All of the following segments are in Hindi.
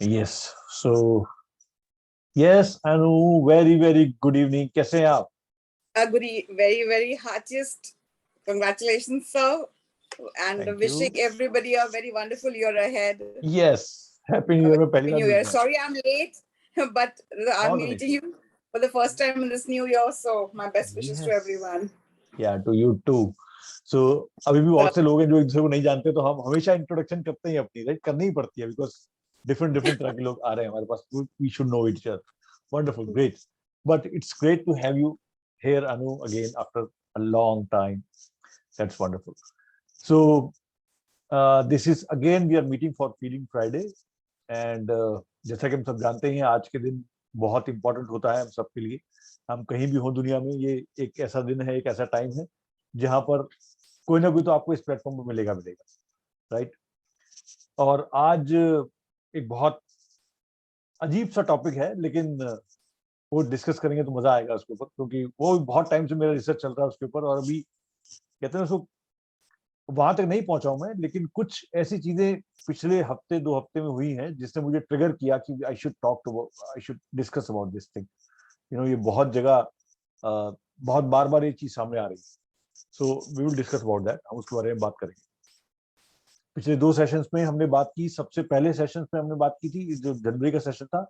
यस सो यस अनु, वेरी वेरी गुड इवनिंग। कैसे हैं आप? Very, very heartiest congratulations, sir, and thank you. wishing everybody a very wonderful year ahead. Yes, happy new A year very में पहली happy बार New मिल Year. रहे हैं। Sorry I'm late, but I'm not an meeting issue. you for the first time in this new year. So my best wishes to yes, everyone. या टू यू टू। सो अभी भी Uh, बहुत से लोग हैं जो एक दूसरे को नहीं जानते, तो हम हमेशा इंट्रोडक्शन करते हैं अपनी, राइट? करनी ही पड़ती है बिकॉज डिफरेंट डिफरेंट तरह के लोग आ रहे हैं हमारे पास। We should know each other. Wonderful, great. But it's great to have you here Anu again after a long time. That's wonderful. So this is again we are meeting for feeling Friday. And जैसा कि हम सब जानते हैं, आज के दिन बहुत इंपॉर्टेंट होता है हम सबके लिए। हम कहीं भी हो दुनिया में, ये एक ऐसा दिन है, एक ऐसा टाइम है जहां पर कोई ना कोई तो आपको इस प्लेटफॉर्म पर मिलेगा मिलेगा, राइट? और आज एक बहुत अजीब सा टॉपिक है, लेकिन वो डिस्कस करेंगे तो मजा आएगा उसके ऊपर, क्योंकि वो बहुत टाइम से मेरा रिसर्च चल रहा है उसके ऊपर। और अभी कहते हैं उसको, वहां तक नहीं पहुंचा हूं मैं, लेकिन कुछ ऐसी चीजें पिछले हफ्ते 2 हफ्ते में हुई हैं जिसने मुझे ट्रिगर किया कि I should discuss about this thing. ये बहुत जगह बहुत बार बार ये चीज सामने आ रही है। So we will discuss about that, हम उसके बारे में बात करेंगे। पिछले 2 सेशंस में हमने बात की। सबसे पहले सेशंस में हमने बात की थी, जो जनवरी का सेशन था,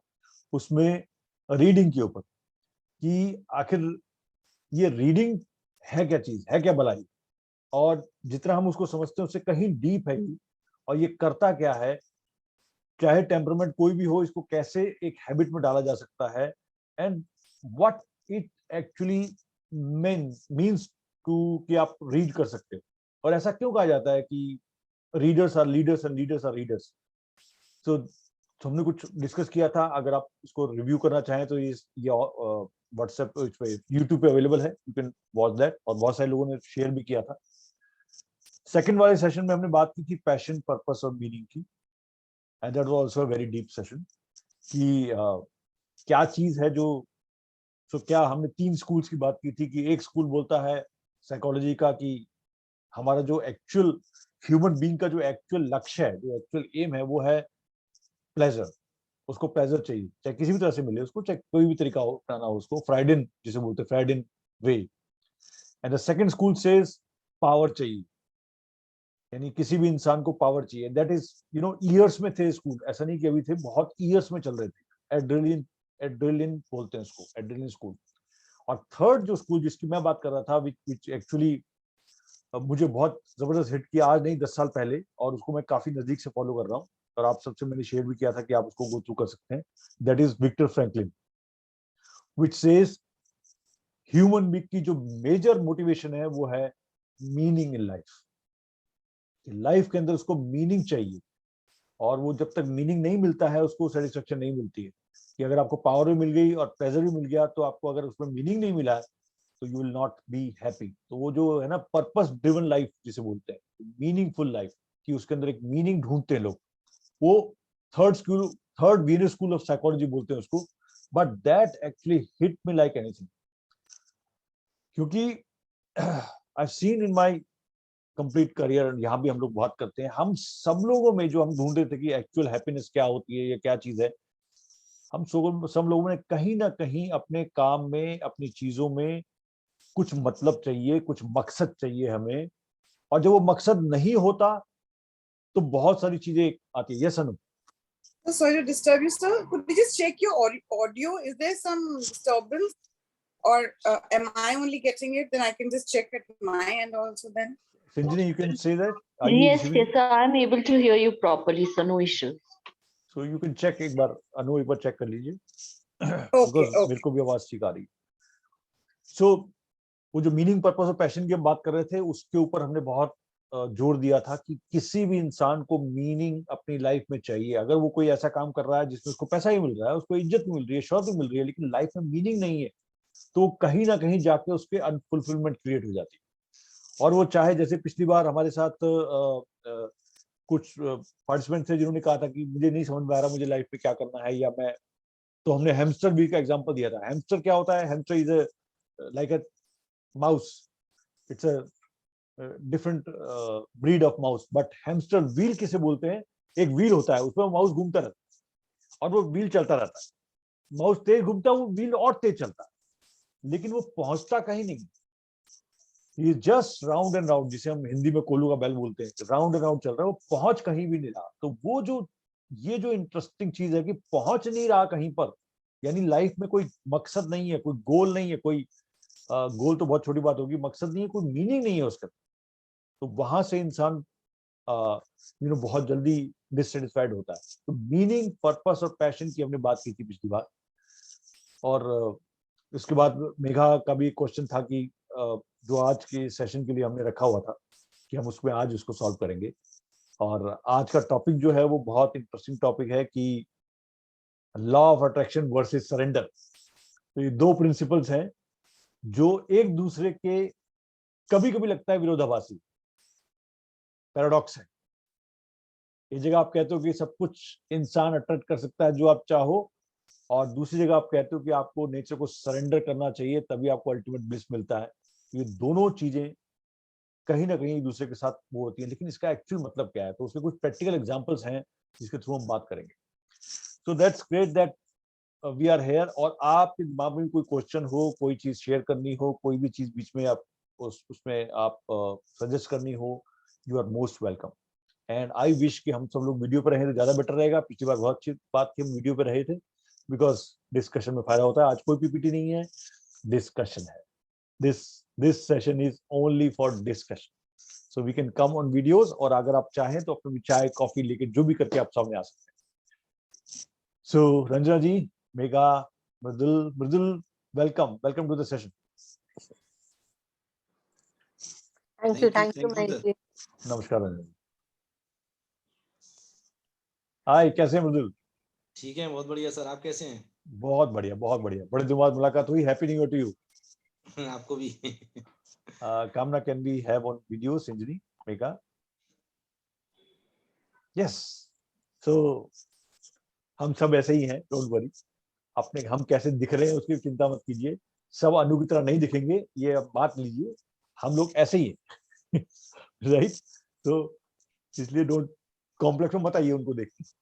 उसमें रीडिंग के ऊपर, कि आखिर ये रीडिंग है क्या चीज, है क्या भलाई, और जितना हम उसको समझते हैं उससे कहीं डीप है ये, और ये करता क्या है, चाहे टेम्परमेंट कोई भी हो, इसको कैसे एक हैबिट में डाला जा सकता है, and what it actually means to, कि आप रीड कर सकते हो। और ऐसा क्यों कहा जाता है कि readers are leaders and leaders are readers. So हमने कुछ डिस्कस किया था। अगर आप इसको रिव्यू करना चाहें तो ये व्हाट्सएप पे, यूट्यूब पे अवेलेबल है, यू कैन वॉच दैट। और बहुत सारे लोगों ने शेयर भी किया था। सेकंड वाले सेशन में हमने बात की थी पैशन, पर्पस और मीनिंग की, and that was also a very deep session, कि क्या चीज है जो, सो क्या हमने 3 स्कूल्स की बात की थी, कि एक स्कूल बोलता है साइकोलॉजी का कि हमारा जो एक्चुअल ह्यूमन बीइंग का जो एक्चुअल लक्ष्य है, जो एक्चुअल एम है, वो है प्लेजर। उसको प्लेजर चाहिए, चाहे किसी भी तरह से मिले उसको, चाहे कोई भी तरीका हो अपनाना हो उसको, फ्राइडन जिसे बोलते हैं, Freudian way. And the second school says power चाहिए, यानी किसी भी इंसान को पावर चाहिए। दैट इज ईयर्स में थे स्कूल, ऐसा नहीं कि अभी थे, बहुत ईयर्स में चल रहे थे। एड्रेलिन, एड्रेलिन बोलते हैं उसको, एड्रेलिन स्कूल। और थर्ड जो स्कूल जिसकी मैं बात कर रहा था, विच एक्चुअली मुझे बहुत जबरदस्त हिट किया, आज नहीं 10 साल पहले, और उसको मैं काफी नजदीक से फॉलो कर रहा हूँ, और आप सबसे मैंने शेयर भी किया था कि आप उसको गो थ्रू कर सकते हैं। That is Victor Franklin, which says human being की जो मेजर मोटिवेशन है वो है मीनिंग इन लाइफ। लाइफ के अंदर उसको मीनिंग चाहिए, और वो जब तक मीनिंग नहीं मिलता है उसको सेटिस्फेक्शन नहीं मिलती है। कि अगर आपको पावर भी मिल गई और प्लेजर भी मिल गया, तो आपको अगर उसमें मीनिंग नहीं मिला है तो you will not be happy. तो वो जो है ना, पर्पस ड्रिवन लाइफ जिसे बोलते हैं, मीनिंगफुल लाइफ, कि उसके अंदर एक मीनिंग ढूंढते हैं लोग, वो third school, third Viennese school of psychology बोलते हैं उसको। But that actually hit me like anything, क्योंकि I seen in my complete career, यहाँ भी हम लोग बात करते हैं, हम सब लोगों में जो हम ढूंढ रहे थे कि एक्चुअल हैप्पीनेस क्या होती है, ये क्या चीज है, हम सब लोगों ने कहीं ना कहीं अपने काम में, अपनी चीजों में कुछ मतलब चाहिए, कुछ मकसद चाहिए हमें। और जब वो मकसद नहीं होता तो बहुत सारी चीजें आती है। Yes Anu? so sorry to disturb you, sir. Could you just check your audio? Is there some disturbance, or am I only getting it? Then I can just check at my end also. Then. Sanjini, you can say that, are you Yes, receiving? yes, sir. I'm able to hear you properly, so no issues. So you can check, एक बार अनु एक बार चेक कर लीजिए, Okay. बिकॉज मेरे को भी आवाज ठीक आ रही। सो वो जो मीनिंग, पर्पस और पैशन की हम बात कर रहे थे, उसके ऊपर हमने बहुत जोर दिया था कि किसी भी इंसान को मीनिंग अपनी लाइफ में चाहिए। अगर वो कोई ऐसा काम कर रहा है जिसमें उसको पैसा ही मिल रहा है, उसको इज्जत मिल रही है, शौहरत मिल रही है, लेकिन लाइफ में मीनिंग नहीं है, तो कहीं ना कहीं जाके उसके अनफुलफिलमेंट क्रिएट हो जाती है। और वो चाहे, जैसे पिछली बार हमारे साथ कुछ पार्टिसिपेंट थे जिन्होंने कहा था कि मुझे नहीं समझ में आ रहा मुझे लाइफ में क्या करना है, या मैं, तो हमने हैमस्टर व्हील का एग्जांपल दिया था। हैमस्टर क्या होता है? Hamster is like a mouse, it's a different breed of mouse. But hamster wheel किसे बोलते हैं? एक व्हील होता है, उसमें माउस घूमता रहता है, और वो व्हील चलता रहता है, माउस तेज घूमता है, वो व्हील और तेज चलता है, लेकिन वो पहुंचता कहीं नहीं। ये जस्ट राउंड एंड राउंड, जिसे हम हिंदी में कोलू का बैल बोलते हैं, राउंड एंड राउंड चल रहा है, वो पहुंच कहीं भी नहीं रहा। तो वो जो ये जो इंटरेस्टिंग चीज है कि पहुंच नहीं रहा कहीं पर, यानी लाइफ में कोई मकसद नहीं है, कोई गोल नहीं है, कोई गोल तो बहुत छोटी बात होगी, मकसद नहीं है, कोई मीनिंग नहीं है उसका। तो वहां से इंसान बहुत जल्दी डिससेटिस्फाइड होता है। तो मीनिंग, पर्पस और पैशन की हमने बात की थी पिछली बार, और इसके बाद मेघा का भी क्वेश्चन था कि जो आज के सेशन के लिए हमने रखा हुआ था कि हम उसमें आज उसको सॉल्व करेंगे। और आज का टॉपिक जो है वो बहुत इंटरेस्टिंग टॉपिक है कि law of attraction versus surrender. तो ये दो प्रिंसिपल्स हैं जो एक दूसरे के कभी कभी लगता है विरोधाभासी, पैराडॉक्स है। एक जगह आप कहते हो कि सब कुछ इंसान अट्रैक्ट कर सकता है जो आप चाहो, और दूसरी जगह आप कहते हो कि आपको नेचर को सरेंडर करना चाहिए, तभी आपको अल्टीमेट ब्लिस मिलता है। ये दोनों चीजें कहीं ना कहीं एक दूसरे के साथ वो होती है, लेकिन इसका एक्चुअल मतलब क्या है, तो उसके कुछ प्रैक्टिकल एग्जांपल्स हैं जिसके थ्रू हम बात करेंगे। So that's great that we are here. और आपके दिमाग में कोई क्वेश्चन हो, कोई चीज शेयर करनी हो, कोई भी चीज बीच में आप उसमें आप सजेस्ट करनी हो, you are most welcome. And I wish कि हम सब लोग वीडियो पर रहे तो ज्यादा बेटर रहेगा। पिछली बार बहुत अच्छी बात थी, हम वीडियो पर रहे थे, बिकॉज डिस्कशन में फायदा होता है। आज कोई पीपीटी नहीं है, डिस्कशन है। this session is only for discussion, so we can come on videos, और अगर आप चाहें तो अपनी चाय कॉफी लेके जो भी करके आप सामने आ सकते हैं। So Ranjana ji, Megha, Mridul, welcome to the session. Thank you, Mahesh ji. नमस्कार रंजना जी। हाय, कैसे हैं मृदुल? ठीक है, बहुत बढ़िया सर। आप कैसे हैं? बहुत बढ़िया, बहुत बढ़िया। बड़े दिन बाद मुलाकात हुई। Happy new year to you. आपको भी। Kamna, can we have on video Sanjini, Megha? Yes. So हम सब ऐसे ही हैं, डोंट वरी। अपने हम कैसे दिख रहे हैं उसकी चिंता मत कीजिए। सब अनु की तरह नहीं दिखेंगे, ये अब बात लीजिए। हम लोग ऐसे ही हैं। राइट? तो इसलिए डोंट कॉम्प्लेक्स में मत आइए उनको देख के।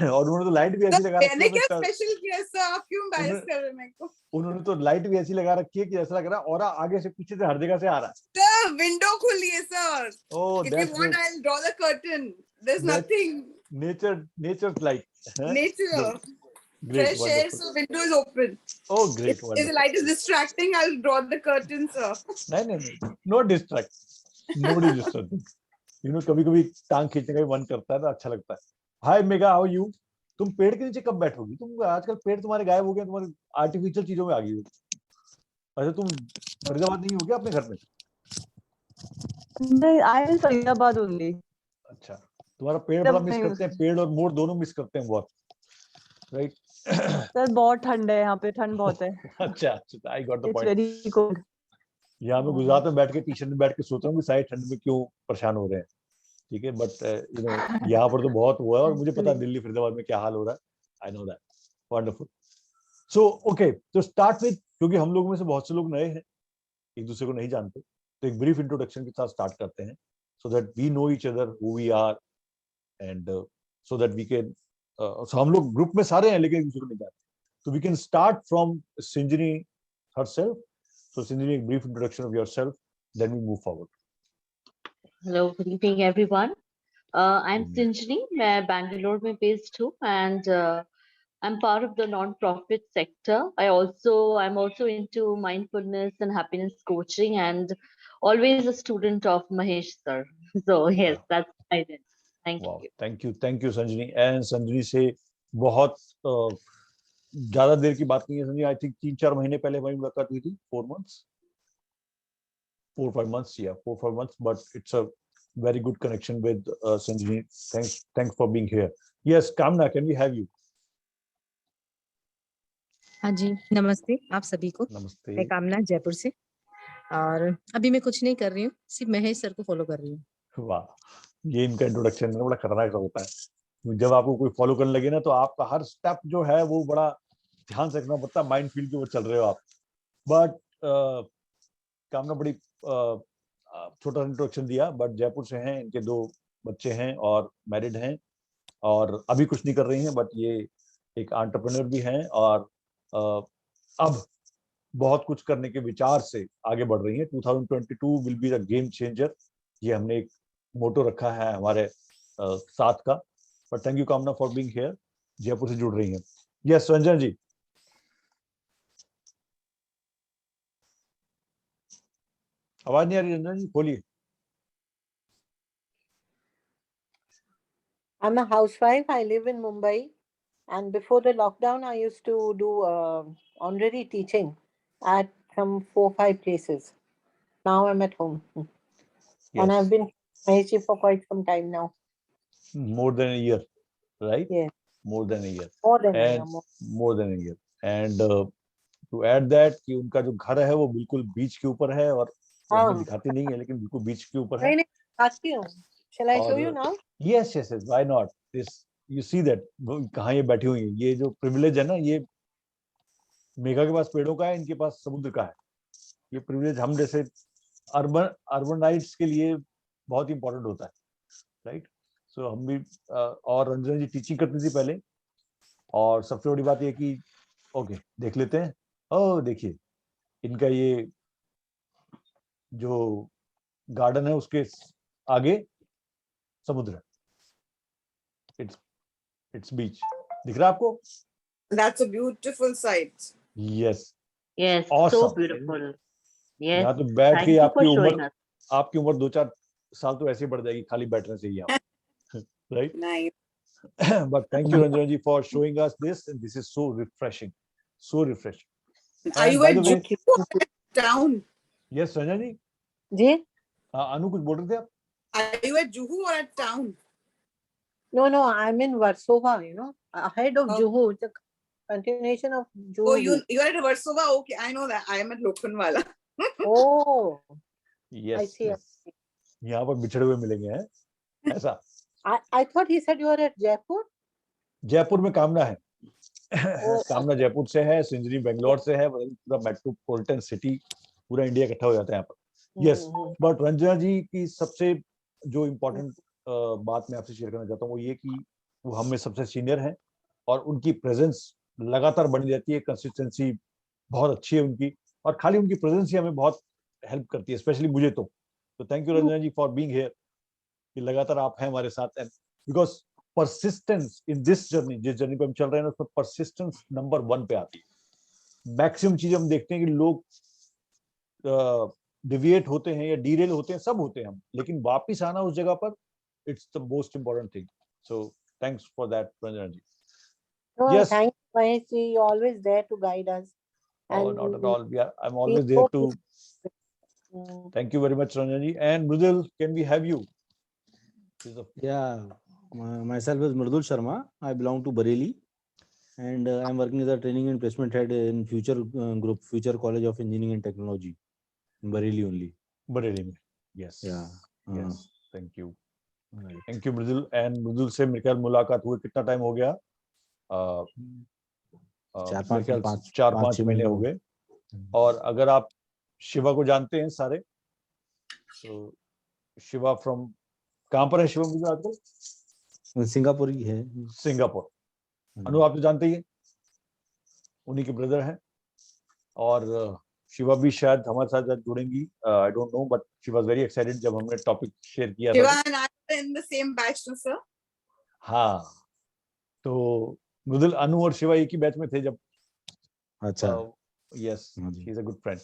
और उन्होंने तो लाइट भी ऐसी लगा रखी है, मैंने क्या स्पेशल किया सर? आप क्यों एम्बैरेस कर रहे हैं मेरे को? उन्होंने तो लाइट भी ऐसी लगा रखी है कि ऐसा लग रहा है और आगे से पीछे से हर जगह से आ रहा है। सर विंडो खुलिए sir. Oh, If you that's want, great. I'll draw the curtain. There's nothing. Nature's light. Huh? Nature. Great, Fresh air, wonderful. so window is open. Oh, great, If the wonderful. light is distracting, I'll draw the curtain, sir. नहीं, no distract. Nobody distracting. कभी-कभी टांग खींचने का भी मन करता है तो अच्छा लगता है। हाय मेगा, हाउ यू? तुम पेड़ के नीचे कब बैठोगी? तुम आजकल पेड़ तुम्हारे गायब हो गए, तुम्हारी आर्टिफिशियल चीजों में आ गई हो। अच्छा, तुम फरीदाबाद नहीं हो क्या अपने घर में? नहीं, I am फरीदाबाद only. अच्छा, तुम्हारा पेड़ बड़ा मिस करते हैं, पेड़ और मोर दोनों मिस करते हैं बहुत, राइट? सर बहुत ठंड है यहाँ पे, ठंड बहुत है। अच्छा, I got the It's point. very cold. यहाँ पे गुजरात में बैठ के टी-शर्ट में बैठ के सोच रहा हूँ कि सारी ठंड में क्यों परेशान हो रहे हैं। ठीक है, बट यहाँ पर तो बहुत हुआ है और मुझे पता है दिल्ली फरीदाबाद में क्या हाल हो रहा है। I know that. Wonderful. So okay, तो स्टार्ट विद, क्योंकि हम लोगों में से बहुत से लोग नए हैं, एक दूसरे को नहीं जानते, तो एक ब्रीफ इंट्रोडक्शन के साथ स्टार्ट करते हैं, so that we know each other, who we are, and so that we can, हम लोग ग्रुप में सारे हैं लेकिन एक दूसरे को नहीं जानते, तो we can start from Sanjani herself. So Sindhini, a brief introduction of yourself, then we move forward. Hello, good evening, everyone. I'm Sinjini. मैं Bangalore में based हूँ, and I'm part of the non-profit sector. I'm also into mindfulness and happiness coaching, and always a student of Mahesh sir. So yes, that's my identity. Thank Wow, you. thank you Sanjini. And Sanjini से बहुत ज्यादा देर की बात नहीं है संजय। आई थिंक 3-4 महीने पहले हमारी मुलाकात हुई थी। 4 months, 4-5 months, yeah, 4-5 months, but it's a very good connection with Sanjini. Thanks for being here. Yes, Kamna, can we have you? हाँ जी, नमस्ते आप सभी को। नमस्ते। मैं कामना, जयपुर से, और अभी मैं कुछ नहीं कर रही हूँ, सिर्फ महेश सर को फॉलो कर रही हूँ। वाह, ये इनका इंट्रोडक्शन बड़ा खतरनाक होता है। जब आपको कोई फॉलो करने लगे ना, तो आपका हर स्टेप जो है वो बड़ा ध्यान से रखना पड़ता है, माइंड फील्ड के वो चल रहे हो आप। बट कामना बड़ी छोटा इंट्रोडक्शन दिया, बट जयपुर से हैं, इनके 2 बच्चे हैं और मैरिड हैं और अभी कुछ नहीं कर रही हैं, बट ये एक एंटरप्रेन्योर भी हैं और अब बहुत कुछ करने के विचार से आगे बढ़ रही हैं। 2022 will be the game changer, ये हमने एक मोटो रखा है हमारे साथ का। बट थैंक यू कामना फॉर बीइंग हियर, जयपुर से जुड़ रही हैं। यस रंजन जी। आवाज नहीं आ रही रंजन जी, बोलिए। I'm a housewife. I live in Mumbai. And before the lockdown, I used to do honorary teaching at some 4-5 places. Now I'm at home. And I've Yes, been Maheshi for quite some time now. more than a year, right? Yes, More than a year. more than a year. And more than a year. And to add that कि उनका जो घर है वो बिल्कुल बीच के ऊपर है, और वो हमको हाँ, दिखाती नहीं है लेकिन बिल्कुल बीच के ऊपर है। नहीं नहीं आती हूँ. Shall I show you और now? yes, yes, yes, why not? This you see that कहाँ ये बैठी हुई है, ये जो प्रिविलेज है ना, ये मेघा के पास पेड़ों का है, इनके पास समुद्र का है। ये प्रिविलेज हम जैसे अर्बनाइट्स के लिए बहुत इंपॉर्टेंट होता है, राइट? सो हम भी और रंजन जी टीचिंग करती थी पहले, और सबसे बड़ी बात ये कि ओके देख लेते हैं। ओह देखिए, इनका ये जो गार्डन है उसके आगे समुद्र है, इट्स बीच। दिख रहा है आपको? That's a beautiful sight. Yes, Yes, so Awesome. beautiful. Yes, यहाँ तो बैठ thank के you आपकी for showing उम्र us. आपकी उम्र 2-4 साल तो ऐसे ही बढ़ जाएगी खाली बैठने से ही यहाँ, right? Nice. But thank you Ranjan ji for showing us this, and this is so refreshing, so refreshing. Are And you by at the way, Juhu or at town? yes Ranjan ji, जी? अनु कुछ बोल रहे थे आप? Are you at Juhu or at town? No, no, I'm in Warsaw, ahead of Oh. Juhu, the continuation of Juhu. Oh, you're at Versova. Okay, I know that. I am at Lokhandwala. Oh, Yes, I see. yes. यहाँ पर बिछड़े हुए मिलेंगे हैं, ऐसा। I thought he said you are at Jaipur. Jaipur में कामना है। Oh, कामना जयपुर से है, सिंजनी बेंगलोर से है, पूरा मेट्रोपॉलिटन सिटी, पूरा इंडिया इकट्ठा हो जाता है यहाँ पर। यस, बट रंजना जी की सबसे जो इम्पोर्टेंट बात मैं आपसे शेयर करना चाहता हूँ वो ये कि वो हम में सबसे सीनियर हैं और उनकी प्रेजेंस लगातार बनी रहती है, कंसिस्टेंसी बहुत अच्छी है उनकी, और खाली उनकी प्रेजेंस ही हमें बहुत हेल्प करती है, स्पेशली मुझे तो thank you Ranjana ji for being here, कि लगातार आप हैं हमारे साथ। And because persistence in this journey, जिस जर्नी पे हम चल रहे हैं उसमें परसिस्टेंस नंबर 1 पे आती है। मैक्सिमम चीज हम देखते हैं कि लोग डिविएट होते हैं या डीरेल होते हैं, सब होते हैं हम, लेकिन वापिस आना उस जगह पर, it's the most important thing. So thanks for that Ranjana ji. no, Yes. thank you, Mahesh ji. You're always there to guide us. Oh, And not at all. I'm we always there hope to. Mm. Thank you very much, Ranjan ji. And Mridul, can we have you? Yeah, myself is Mridul Sharma. I belong to Bareilly, and I'm working as a training and placement head in Future Group, Future College of Engineering and Technology, in Bareilly only. Bareilly में. Yes. Yeah. Yes. Thank you. Right. Thank you, Mridul. And Mridul से मेरे ख्याल मुलाकात हुए कितना टाइम हो गया? 4-5 महीने हो गए। और अगर आप शिवा को जानते हैं सारे, तो शिवा फ्रॉम कहाँ पर है शिवा मुझे आजकल? सिंगापुर ही है। सिंगापुर। अनु आप तो जानते ही हैं, उन्हीं के ब्रदर हैं। और शिवा भी शायद हमारे साथ जुड़ेंगी, I don't know, but she was very excited जब हमने टॉपिक शेयर किया Shiva था। and I are in the same batch too, sir. हाँ, तो मृदुल, अनु और शिवा एक ही बैच में थे जब। अच्छा। Yes, he is a good friend.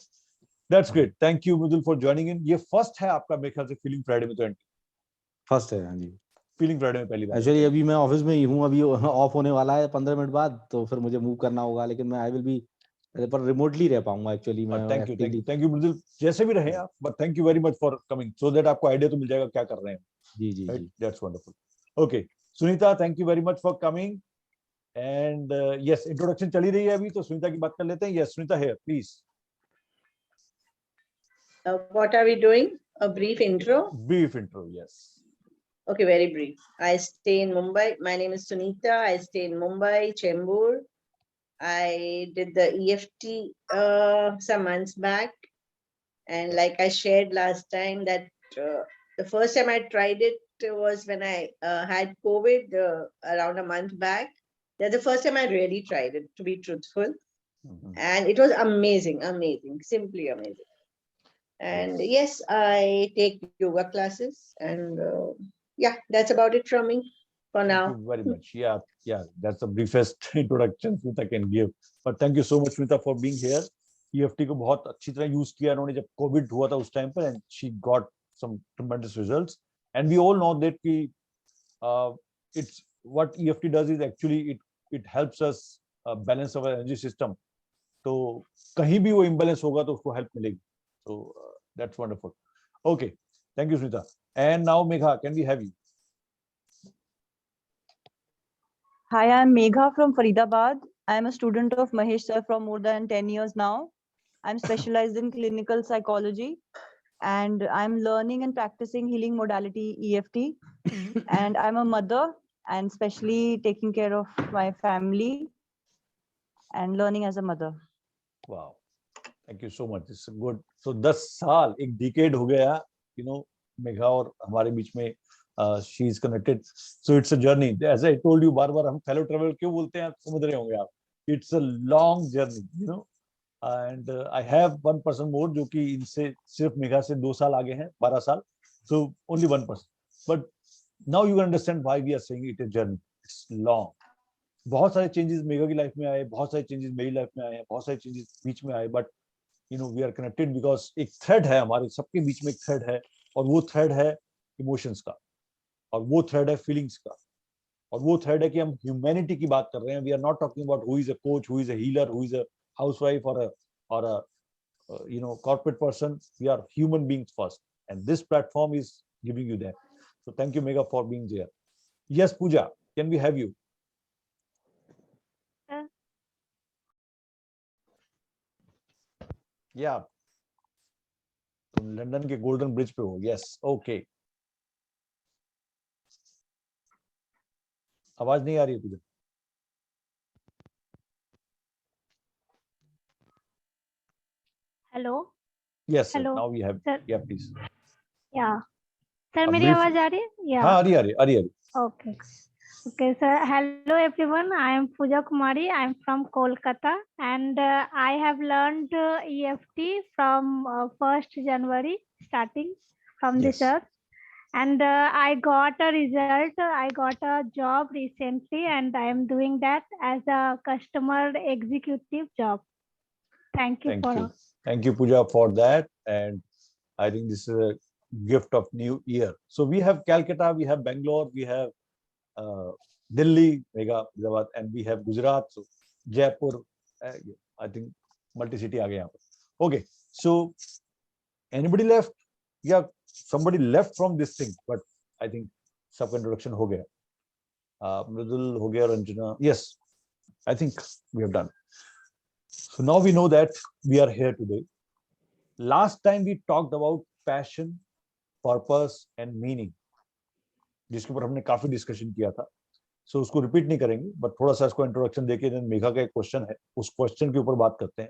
That's great. Thank you Mridul for joining in. ये फर्स्ट है आपका मेरे ख्याल से फीलिंग फ्राइडे में, तो एंट्री फर्स्ट है। हाँ जी, फीलिंग फ्राइडे में पहली बार। एक्चुअली अभी मैं ऑफिस में ही हूँ, अभी ऑफ होने वाला है 15 मिनट बाद, तो फिर मुझे मूव करना होगा, लेकिन मैं आई विल बी पर रिमोटली रह पाऊंगा एक्चुअली मैं। थैंक यू मृदुल, जैसे भी रहे आप, but thank you very much for coming, so that आपको आइडिया तो मिल जाएगा क्या कर रहे हैं। जी जी जी, that's wonderful. Okay Sunita, thank you very much for coming. And yes, introduction चली रही है अभी, तो सुनीता की बात कर लेते हैं। Yes Sunita, here please. What are we doing? A brief intro? Brief intro, yes. Okay, very brief. I stay in Mumbai. My name is Sunita. I stay in Mumbai, Chembur. I did the EFT some months back. And like I shared last time that the first time I tried it was when I had COVID around a month back. That's the first time I really tried it, to be truthful. Mhm. And it was amazing, amazing, simply amazing. And yes, I take yoga classes, and yeah, that's about it from me for Thank now. you very much. Yeah, that's the briefest introduction Smita can give. But thank you so much, Smita, for being here. EFT को बहुत अच्छी तरह यूज किया उन्होंने जब कोविड हुआ था उस टाइम पर, and she got some tremendous results. And we all know that it's what EFT does is actually it helps us balance our energy system. तो कहीं भी वो imbalance होगा तो उसको help मिलेगी. So that's wonderful. Okay, thank you, Smita. And now Megha, can we have you? Hi, I'm Megha from Faridabad. I'm a student of Mahesh sir from more than 10 years now. I'm specialized in clinical psychology and I'm learning and practicing healing modality EFT. And I'm a mother and especially taking care of my family and learning as a mother. Wow, thank you so much. It's good. So 10 साल, एक decade हो गया, मेघा और हमारे बीच में she is connected. So it's a journey. As I told you, बार बार हम fellow travel क्यों बोलते हैं, समझ रहे होंगे आप. It's a long journey, and I have one person more जो कि इनसे सिर्फ मेघा से 2 साल आगे हैं, 12 साल. So only one person. But now you understand why we are saying it a journey. It's long. बहुत सारे चेंजेस मेघा की लाइफ में आए, बहुत सारे चेंजेस मेरी लाइफ में आए, बहुत सारे चेंजेस बीच में आए, but we are connected because एक थ्रेड है, हमारे सबके बीच में एक थ्रेड है, और वो थ्रेड है इमोशंस का, और वो थ्रेड है फीलिंग्स का, और वो थ्रेड है कि हम ह्यूमैनिटी की बात कर रहे हैं. We are not talking about who is a coach, who is a healer, who is a housewife और a corporate person. We are human beings first, and this platform is giving you that. So thank you, Megha, for being there. Yes, Pooja, can we have you? Yeah, तुम लंदन के गोल्डन ब्रिज पे हो. Yes, okay. आवाज नहीं आ रही है तुझे? Hello. Yes sir, Hello, now we have. sir. Yeah please. Yeah sir, मेरी brief- आवाज आ रही है? या हाँ, आ रही है. Okay. Okay, sir. Hello, everyone. I am Pooja Kumari. I am from Kolkata, and I have learned EFT from 1st January, starting from this Yes. earth. And I got a result. I got a job recently, and I am doing that as a customer executive job. Thank you Thank for you. all. Thank you, Pooja, for that. And I think this is a gift of new year. So we have Calcutta, we have Bangalore, we have Delhi, Hyderabad, and we have Gujarat, so Jaipur. I think multi-city aa gaya yahan par. Okay, so anybody left? Yeah, somebody left from this thing, but I think sub introduction ho gaya. Mridul ho gaya, Ranjana. Yes, I think we have done. So now we know that we are here today. Last time we talked about passion, purpose and meaning, जिसके ऊपर हमने काफी डिस्कशन किया था. सो उसको रिपीट नहीं करेंगे, बट थोड़ा सा इसको इंट्रोडक्शन देके मेघा का एक क्वेश्चन है, उस क्वेश्चन के ऊपर बात करते हैं,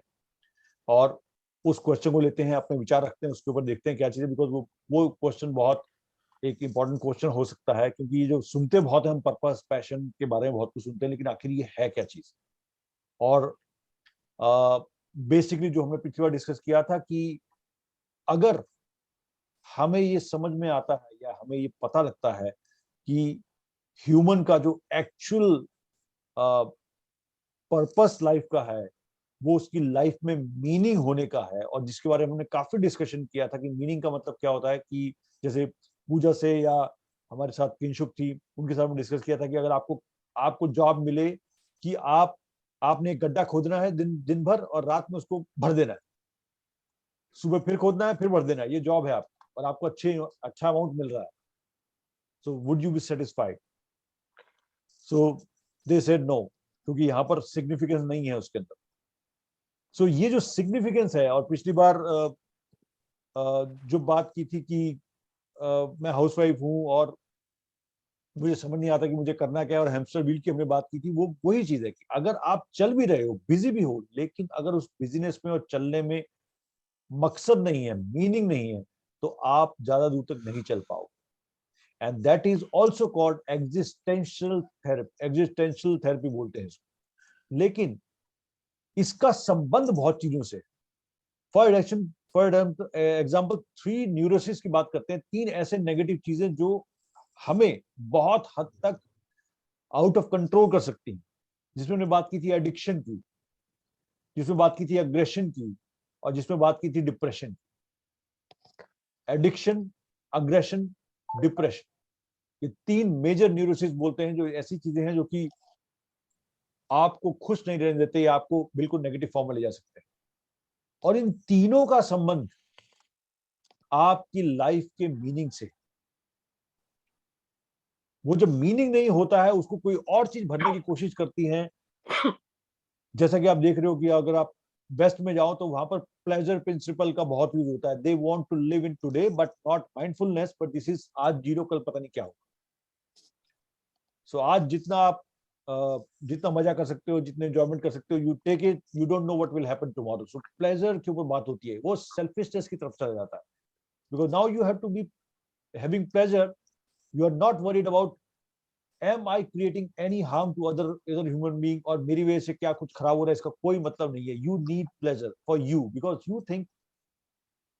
और उस क्वेश्चन को लेते हैं, अपने विचार रखते हैं, उसके ऊपर देखते हैं क्या चीज है, बिकॉज वो क्वेश्चन बहुत एक इंपॉर्टेंट क्वेश्चन हो सकता है, क्योंकि ये जो सुनते बहुत है हम पर्पस पैशन के बारे में बहुत कुछ सुनते हैं, लेकिन आखिर ये है क्या चीज. और बेसिकली जो हमने पिछली बार डिस्कस किया था कि अगर हमें ये समझ में आता है या हमें ये पता लगता है कि ह्यूमन का जो एक्चुअल पर्पस लाइफ का है वो उसकी लाइफ में मीनिंग होने का है, और जिसके बारे में हमने काफी डिस्कशन किया था कि मीनिंग का मतलब क्या होता है, कि जैसे पूजा से या हमारे साथ किंशुक थी, उनके साथ हमने डिस्कस किया था कि अगर आपको जॉब मिले कि आपने एक गड्ढा खोदना है दिन भर और रात में उसको भर देना है, सुबह फिर खोदना है फिर भर देना है, ये जॉब है आपको, और आपको अच्छा अमाउंट मिल रहा है. So would you be satisfied? So they said no, क्योंकि यहाँ पर सिग्निफिकेंस नहीं है उसके अंदर. सो ये जो सिग्निफिकेंस है, और पिछली बार जो बात की थी कि मैं हाउसवाइफ हूँ और मुझे समझ नहीं आता कि मुझे करना क्या है, और हैमस्टर व्हील की हमने बात की थी, वो वही चीज है कि अगर आप चल भी रहे हो, बिजी भी हो, लेकिन अगर उस बिजनेस में और चलने में मकसद नहीं है, मीनिंग नहीं है, तो आप ज्यादा दूर तक नहीं चल पाओगे. and that is also called existential therapy बोलते हैं इसको। लेकिन इसका संबंध बहुत चीजों से, फॉर एग्जाम्पल 3 न्यूरोसिस की बात करते हैं, 3 ऐसे नेगेटिव चीजें जो हमें बहुत हद तक आउट ऑफ कंट्रोल कर सकती हैं, जिसमें हमने बात की थी एडिक्शन की, जिसमें बात की थी अग्रेशन की, और जिसमें बात की थी डिप्रेशन। एडिक्शन, अग्रेशन, डिप्रेशन, ये 3 मेजर न्यूरोसिस बोलते हैं, जो ऐसी चीजें हैं जो कि आपको खुश नहीं रहने देते या आपको बिल्कुल नेगेटिव फॉर्म में ले जा सकते हैं। और इन तीनों का संबंध आपकी लाइफ के मीनिंग से। वो जब मीनिंग नहीं होता है उसको कोई और चीज भरने की कोशिश करती है। जैसा कि आप देख रहे हो कि अगर आप वेस्ट में जाओ तो वहां पर प्लेजर प्रिंसिपल का बहुत यूज होता है। They want to live in today but not mindfulness, but this is आज जीरो, कल पता नहीं क्या होगा। सो आज जितना आप जितना मजा कर सकते हो, जितने एंजॉयमेंट कर सकते हो, you take it, you don't know what will happen tomorrow. So pleasure के ऊपर बात होती है, वो सेल्फिशनेस की तरफ चला जाता है। Because now you have to be having pleasure, you are not worried about am I creating any harm to other human being, और मेरी वजह से क्या कुछ खराब हो रहा है, इसका कोई मतलब नहीं है। you need pleasure for you because you think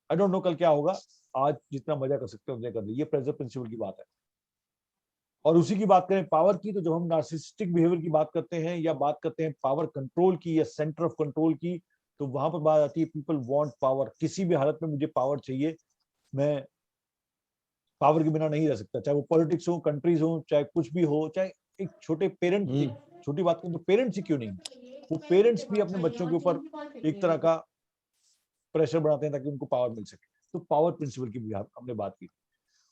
I don't know कल क्या होगा, आज जितना मजा कर सकते हो उतना कर लो। ये प्लेजर प्रिंसिपल की बात है। और उसी की बात करें पावर की, तो जब हम नार्सिसिस्टिक बिहेवियर की बात करते हैं या बात करते हैं पावर कंट्रोल की या सेंटर ऑफ कंट्रोल की, तो वहां पर बात आती है पीपल वांट पावर। किसी भी हालत में मुझे पावर चाहिए, मैं पावर के बिना नहीं रह सकता, चाहे वो पॉलिटिक्स हो, कंट्रीज हो, चाहे कुछ भी हो, चाहे एक छोटे पेरेंट, छोटी बात करें तो पेरेंट्स ही क्यों नहीं, वो पेरेंट्स भी अपने बच्चों के ऊपर एक तरह का प्रेशर बनाते हैं ताकि उनको पावर मिल सके। तो पावर प्रिंसिपल की भी हमने बात की।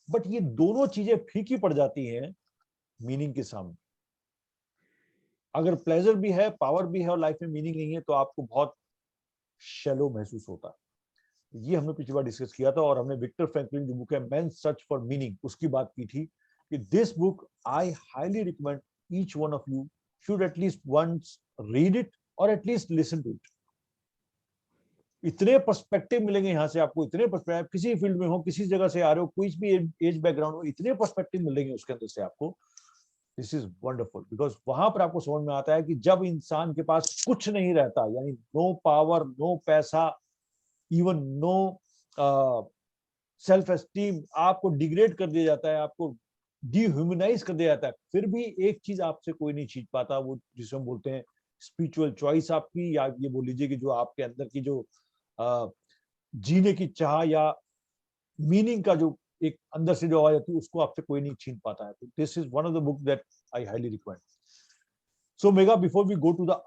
बट ये दोनों चीजें फीकी पड़ जाती हैं मीनिंग के सामने। अगर प्लेजर भी है, पावर भी है और लाइफ में मीनिंग नहीं है, तो आपको बहुत शैलो महसूस होता है। ये हमने पिछली बार डिस्कस किया था, और हमने विक्टर फ्रैंकलिन जो बुक है मैन्स सर्च फॉर मीनिंग, उसकी बात की थी कि this book I highly recommend each one of you should at least once read it और एटलीस्ट लिसन टू इट। इतने पर्सपेक्टिव मिलेंगे यहाँ से आपको, इतने पर्सपेक्टिव, किसी फील्ड में हो, किसी जगह से आ रहे हो, कोई भी एज बैकग्राउंड हो, इतने पर्सपेक्टिव मिलेंगे उसके अंदर से आपको। दिस इज वंडरफुल बिकॉज वहां पर आपको समझ में आता है कि जब इंसान के पास कुछ नहीं रहता, यानी नो पावर, नो पैसा, इवन नो सेल्फ एस्टीम, आपको डिग्रेड कर दिया जाता है, आपको डिह्यूमनाइज कर दिया जाता है, फिर भी एक चीज आपसे कोई नहीं छीन पाता, वो जिसे हम बोलते हैं स्पिरिचुअल चॉइस आपकी, या ये बोल लीजिए कि जो आपके अंदर की जो जीने की चाह या मीनिंग का जो एक अंदर से जो आवाज आती है, उसको आपसे कोई नहीं छीन पाता है। तो this is one of the book that I highly recommend. So Megha, before we go to the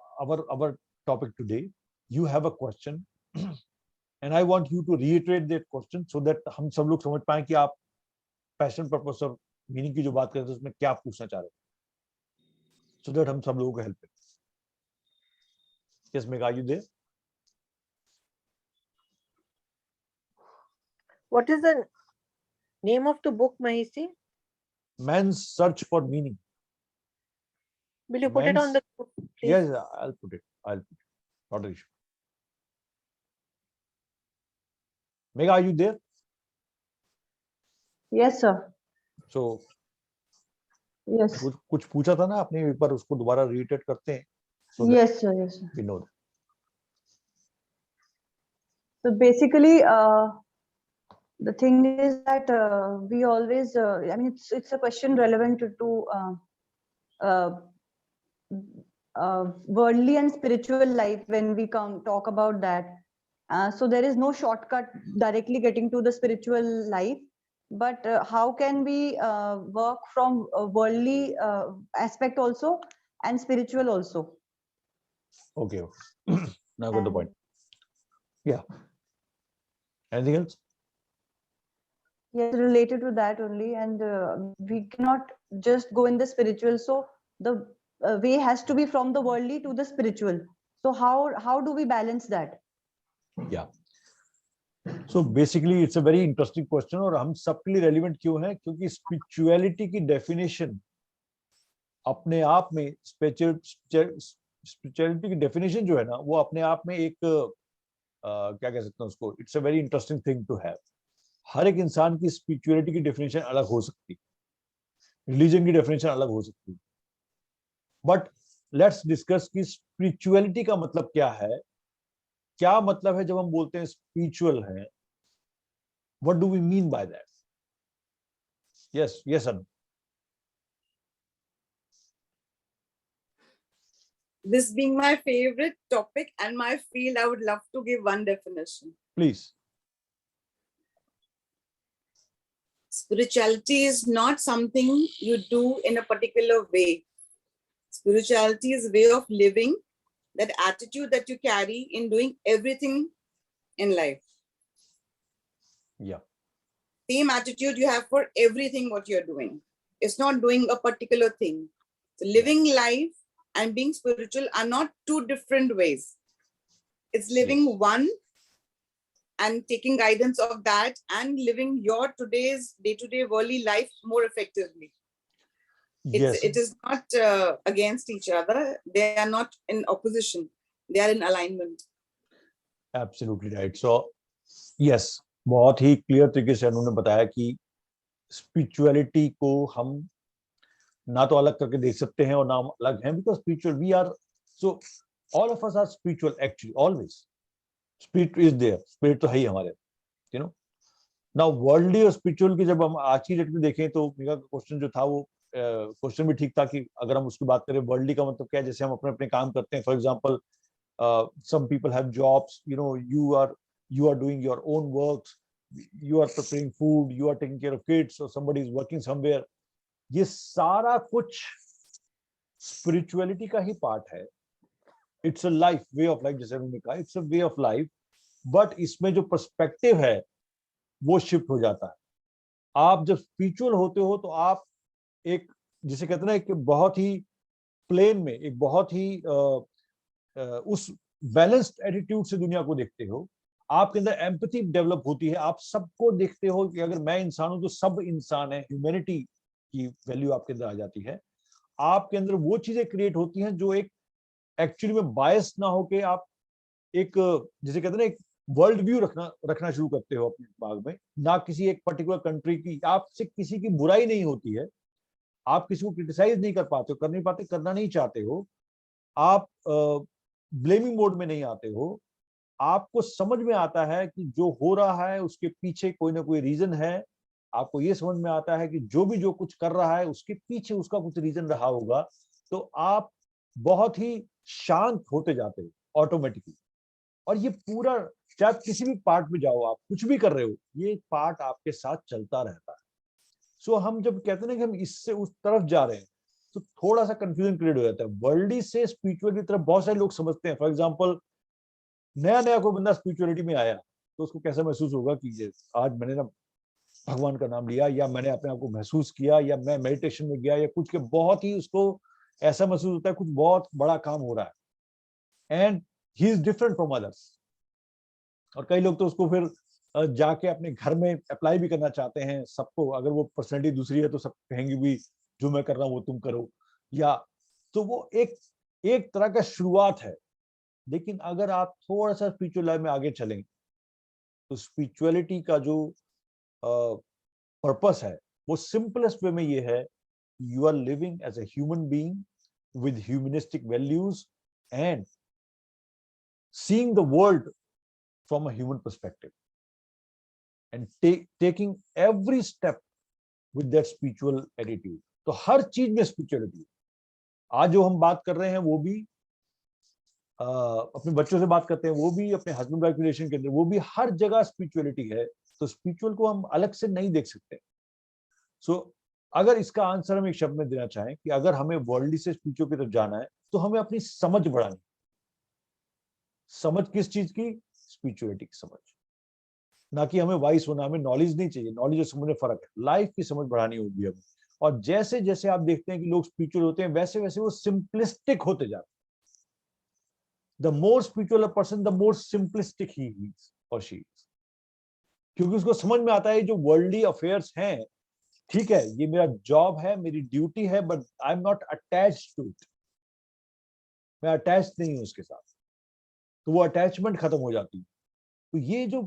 our topic today, you have a question and I want you to reiterate that question so that हम सब लोग समझ पाए कि आप पैशन, पर्पस और मीनिंग की जो बात कर रहे थे उसमें क्या पूछना चाह रहे हैं, so that हम सब लोगों को हेल्प करें। Yes, Megha, are you there? What is the name of the book, Mahisi? Man's Search for Meaning. Will you put it on the group, please? Yes, I'll put it. Not an issue. Megha, are you there? Yes, sir. So Yes. कुछ पूछा था ना आपने, एक बार उसको दोबारा रिटेट करते हैं। So that Yes, sir. Yes, sir. we know that. So basically, the thing is that we always, I mean, it's a question relevant to worldly and spiritual life when we talk about that. So there is no shortcut directly getting to the spiritual life, but how can we work from a worldly aspect also and spiritual also? Okay. Now I got the point. Yeah. Anything else? Yes, related to that only, and we cannot just go in the spiritual. So the way has to be from the worldly to the spiritual. So how do we balance that? Yeah. So basically it's a very interesting question, और हम सबके लिए रेलिवेंट क्यों है? क्योंकि स्पिरिचुअलिटी की डेफिनेशन अपने आप में, स्पिरिचुअलिटी की डेफिनेशन जो है ना, वो अपने आप में एक क्या कह सकते हैं उसको, it's a very interesting thing to have. हर एक इंसान की स्पिरिचुअलिटी की डेफिनेशन अलग हो सकती है। रिलीजन की डेफिनेशन अलग हो सकती है, बट लेट्स डिस्कस कि स्पिरिचुअलिटी का मतलब क्या है, क्या मतलब है जब हम बोलते हैं स्पिरिचुअल है, what do we mean by that? Yes yes sir, This being my favorite topic and my field, I would love to give one definition. Please. Spirituality is not something you do in a particular way. Spirituality is a way of living, that attitude that you carry in doing everything in life. Yeah. Same attitude you have for everything what you're doing. It's not doing a particular thing. So living life and being spiritual are not two different ways. It's living Yes. one and taking guidance of that and living your today's day-to-day worldly life more effectively. Yes. It is not against each other. They are not in opposition. They are in alignment. Absolutely right. So yes, बहुत ही क्लियर तरीके से उन्होंने बताया कि स्पिरिचुअलिटी को हम ना तो अलग करके देख सकते हैं और ना हम अलग हैं, because spiritual we are, so all of us are spiritual actually always. Spirit is there, spirit तो है ही हमारे, यू नो. नाउ वर्ल्डली और स्पिरिचुअल की जब हम आज की डेट में देखें तो मेरा क्वेश्चन जो था वो क्वेश्चन भी ठीक था कि अगर हम उसकी बात करें वर्ल्डली का मतलब क्या है, जैसे हम अपने अपने काम करते हैं. For example some people have jobs, you know, you are doing your own works, you are preparing food, you are taking care of kids, or somebody is working somewhere. ये सारा कुछ spirituality का ही पार्ट है. It's a life, way of life, जैसे उन्होंने कहा, it's a way of life, but इसमें जो पर्सपेक्टिव है वो शिफ्ट हो जाता है. आप जब स्पिरिचुअल होते हो तो आप एक, जिसे कहते हैं ना, एक बहुत ही प्लेन में, एक बहुत ही उस बैलेंस्ड एटीट्यूड से दुनिया को देखते हो. आपके अंदर एम्पैथी डेवलप होती है, आप सबको देखते हो कि अगर मैं इंसान हूं तो सब इंसान है. ह्यूमैनिटी की वैल्यू आपके अंदर आ जाती है. आपके अंदर वो चीजें क्रिएट होती हैं जो एक एक्चुअली में बायस ना होके आप एक, जिसे कहते हैं ना, एक वर्ल्ड व्यू रखना शुरू करते हो अपने दिमाग में, ना किसी एक पर्टिकुलर कंट्री की. आपसे किसी की बुराई नहीं होती है, आप किसी को क्रिटिसाइज नहीं कर पाते हो, कर नहीं पाते, करना नहीं चाहते हो. आप ब्लेमिंग मोड में नहीं आते हो. आपको समझ में आता है कि जो हो रहा है उसके पीछे कोई ना कोई रीजन है. आपको ये समझ में आता है कि जो कुछ कर रहा है उसके पीछे उसका कुछ रीजन रहा होगा. तो आप बहुत ही शांत होते जाते हो ऑटोमेटिकली. और ये पूरा, चाहे किसी भी पार्ट में जाओ, आप कुछ भी कर रहे हो, ये पार्ट आपके साथ चलता रहता है. सो हम जब कहते हैं ना कि हम इससे उस तरफ जा रहे हैं तो थोड़ा सा कंफ्यूजन क्रिएट हो जाता है. वर्ल्डली से स्पिरिचुअल की तरफ बहुत सारे लोग समझते हैं. फॉर एग्जांपल, नया कोई बंदा स्पिरिचुअलिटी में आया तो उसको कैसा महसूस होगा कि आज मैंने ना भगवान का नाम लिया, या मैंने अपने आप को महसूस किया, या मैं मेडिटेशन में गया, या कुछ के बहुत ही उसको ऐसा महसूस होता है कुछ बहुत बड़ा काम हो रहा है, and he is different from others. और कई लोग तो उसको फिर जाके अपने घर में अप्लाई भी करना चाहते हैं सबको. अगर वो पर्सनैलिटी दूसरी है तो सब कहेंगे भी जो मैं कर रहा हूँ वो तुम करो, या तो वो एक तरह का शुरुआत है. लेकिन अगर आप थोड़ा सा स्पिरिचुअल लाइफ में आगे चलें तो स्पिरिचुअलिटी का जो पर्पस है वो सिंपलेस्ट वे में ये है, you are living as a human being with humanistic values and seeing the world from a human perspective and taking every step with that spiritual attitude. तो हर चीज में स्पिरिचुअलिटी. आज जो हम बात कर रहे हैं वो भी अपने बच्चों से बात करते हैं, वो भी अपने हस्बैंड वाइफ रिलेशन के अंदर, वो भी हर जगह स्पिरिचुअलिटी है. तो स्पिरिचुअल को हम अलग से नहीं देख सकते. सो अगर इसका आंसर हम एक शब्द में देना चाहें कि अगर हमें वर्ल्डली से स्पिरिचुअल की तरफ जाना है तो हमें अपनी समझ बढ़ानी. समझ किस चीज की? स्पिरिचुअलिटी की समझ. ना कि हमें वाइस होना, हमें नॉलेज नहीं चाहिए. नॉलेज और समझ में फर्क है. लाइफ की समझ बढ़ानी होगी हमें. और जैसे जैसे आप देखते हैं कि लोग स्पिरिचुअल होते हैं वैसे वैसे वो सिंपलिस्टिक होते जाते हैं. The more spiritual a person, the more simplistic he is or she is. क्योंकि उसको समझ में आता है जो वर्ल्डली अफेयर्स हैं, ठीक है, ये मेरा जॉब है, मेरी ड्यूटी है, but I am not attached to it. मैं अटैच नहीं हूं उसके साथ. तो वो अटैचमेंट खत्म हो जाती है. तो ये जो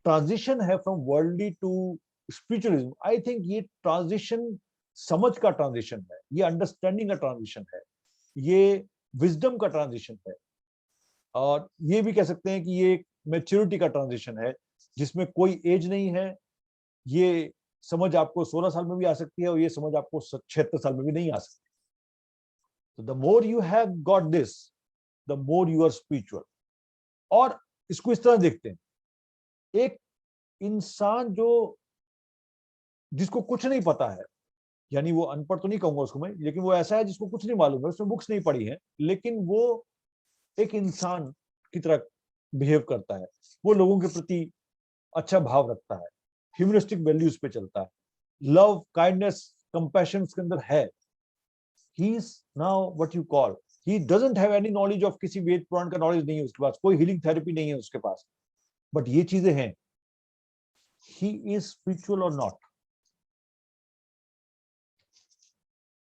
ट्रांजिशन है from worldly to spiritualism, I think ये ट्रांजिशन समझ का ट्रांजिशन है, ये अंडरस्टैंडिंग का ट्रांजिशन है, ये विजडम का ट्रांजिशन है, और ये भी कह सकते हैं कि ये एक मैच्योरिटी का ट्रांजिशन है जिसमें कोई एज नहीं है। ये समझ आपको 16 साल में भी आ सकती है और ये समझ आपको 76 साल में भी नहीं आ सकती। तो the more you have got this, the more you are spiritual. और इसको इस तरह देखते हैं, एक इंसान जो जिसको कुछ नहीं पता है, यानी वो अनपढ़ तो नहीं कहूंगा उसको मैं, लेकिन वो ऐसा है जिसको कुछ नहीं मालूम है, उसने बुक्स नहीं पढ़ी है, लेकिन वो एक इंसान की तरह बिहेव करता है, वो लोगों के प्रति अच्छा भाव रखता है, ह्यूमनिस्टिक वैल्यूज पे चलता है, लव, काइंडनेस, कंपैशन उसके अंदर है। He is now what you call, he doesn't have any knowledge of, किसी वेद पुराण का नॉलेज नहीं है उसके पास, कोई हीलिंग थेरेपी नहीं है उसके पास, बट ये चीजें हैं। He is spiritual or not?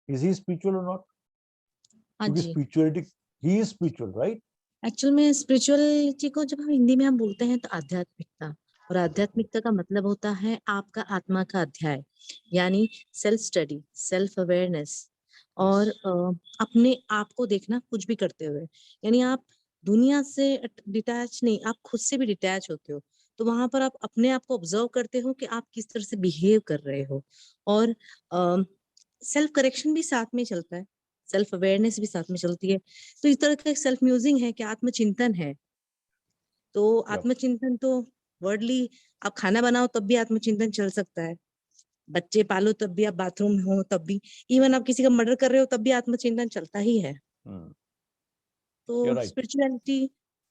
Is he spiritual or not? हाँ क्योंकि जी, spirituality, he is spiritual, right? Actual में स्पिरिचुअलिटी को जब हम हिंदी में हम बोलते हैं तो आध्यात्मिकता, और आध्यात्मिकता का मतलब होता है आपका आत्मा का अध्याय, यानी सेल्फ स्टडी, सेल्फ अवेयरनेस, और अपने आप को देखना कुछ भी करते हुए, यानी आप दुनिया से डिटैच नहीं, आप खुद से भी डिटैच होते हो। तो वहां पर आप अपने आप को ऑब्जर्व करते हो कि आप किस तरह से बिहेव कर रहे हो, और सेल्फ करेक्शन भी साथ में चलता है, सेल्फ अवेयरनेस भी साथ में चलती है। तो इस तरह का एक सेल्फ म्यूजिंग है कि आत्मचिंतन है। तो Yeah. आत्मचिंतन तो वर्डली, आप खाना बनाओ तब भी आत्मचिंतन चल सकता है, बच्चे पालो तब भी, आप बाथरूम में हो तब भी, इवन आप किसी का मर्डर कर रहे हो तब भी आत्मचिंतन चलता ही है। You're तो right. स्पिरिचुअलिटी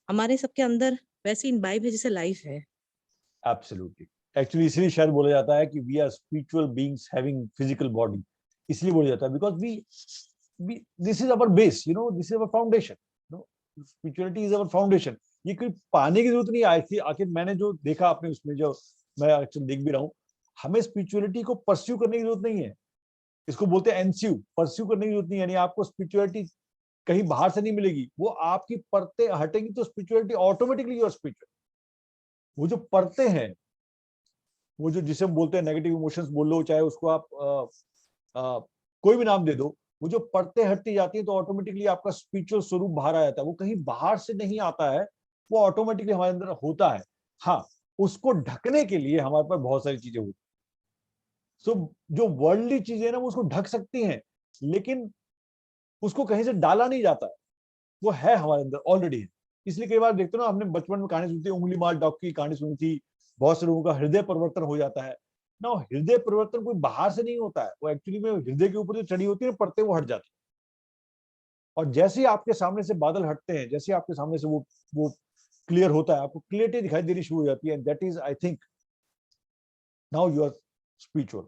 हमारे सबके अंदर वैसे इनबाइब है जैसे लाइफ है। Absolutely. Actually, इसलिए शायद बोला जाता है कि we are spiritual beings having physical body. इसलिए बोला जाता है because we this is our base, you know, this is our foundation. You know, spirituality is our foundation. ये कोई पाने की जरूरत नहीं है। आखिर मैंने जो देखा आपने उसमें, जो मैं एक्चुअली देख भी रहा हूँ, हमें स्पिरिचुअलिटी को परस्यू करने की जरूरत नहीं है। इसको बोलते हैं एनस्यू, परस्यू करने की जरूरत नहीं है। यानी आपको स्पिरिचुअलिटी कहीं बाहर से नहीं मिलेगी, वो आपकी परतें हटेंगी तो स्पिरिचुअलिटी ऑटोमेटिकली योर स्पिरिचुअल। वो जो परतें हैं, वो जो जिसे हम बोलते हैं नेगेटिव इमोशंस बोल लो, चाहे उसको आप कोई भी नाम दे दो, वो जो परतें हटती जाती है तो ऑटोमेटिकली आपका स्पिरिचुअल स्वरूप बाहर आ जाता है। वो कहीं बाहर से नहीं आता है, वो ऑटोमेटिकली हमारे अंदर होता है। हाँ, उसको ढकने के लिए हमारे पास बहुत सारी चीजें होती हैं। सो जो वर्ल्डली चीजें ना वो उसको ढक सकती हैं, लेकिन उसको कहीं से डाला नहीं जाता है, वो है हमारे अंदर ऑलरेडी है। इसलिए कई बार देखते हो ना, हमने बचपन में कहानी सुनी थी, उंगली मार डॉग की कहानी सुनी थी, बहुत से लोगों का हृदय परिवर्तन हो जाता है ना। हृदय परिवर्तन कोई बाहर से नहीं होता है, वो एक्चुअली में हृदय के ऊपर जो चढ़ी होती है परतें, वो हट जाती है। और जैसे ही आपके सामने से बादल हटते हैं, जैसे आपके सामने से वो क्लियर होता है, आपको क्लियरिटी दिखाई देनी शुरू हो जाती है। That is, I think, now you are spiritual.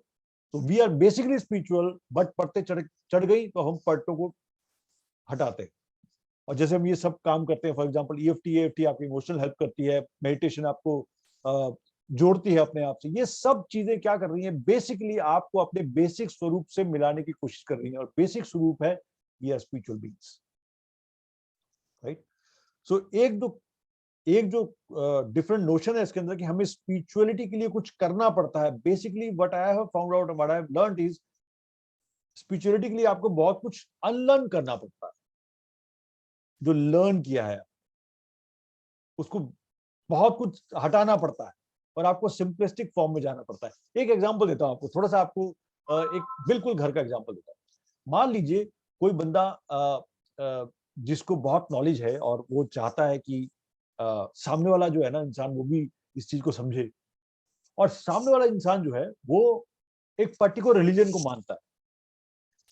तो we are basically spiritual, but परतें चढ़ गई तो हम परतों को हटाते हैं। और जैसे हम ये सब काम करते हैं, फॉर एग्जांपल EFT आपकी इमोशनल हेल्प करती है, मेडिटेशन आपको जोड़ती है अपने आप से। ये सब चीजें क्या कर रही हैं, बेसिकली आपको अपने बेसिक स्वरूप से मिलाने की कोशिश कर रही हैं, और बेसिक स्वरूप है ये स्पिरिचुअल बीइंग्स, राइट? सो एक जो डिफरेंट नोशन है इसके अंदर कि हमें स्पिरिचुअलिटी के लिए कुछ करना पड़ता है। Basically what I have found out, what I have learned is, spirituality के लिए आपको बहुत कुछ अनलर्न करना पड़ता है। जो लर्न किया है उसको बहुत कुछ हटाना पड़ता है, और आपको सिंपलिस्टिक फॉर्म में जाना पड़ता है। एक एग्जांपल देता हूं आपको, थोड़ा सा आपको एक बिल्कुल घर का एग्जांपल देता हूं। मान लीजिए कोई बंदा जिसको बहुत नॉलेज है और वो चाहता है कि सामने वाला जो है ना इंसान, वो भी इस चीज को समझे, और सामने वाला इंसान जो है वो एक पर्टिकुलर रिलीजन को मानता है।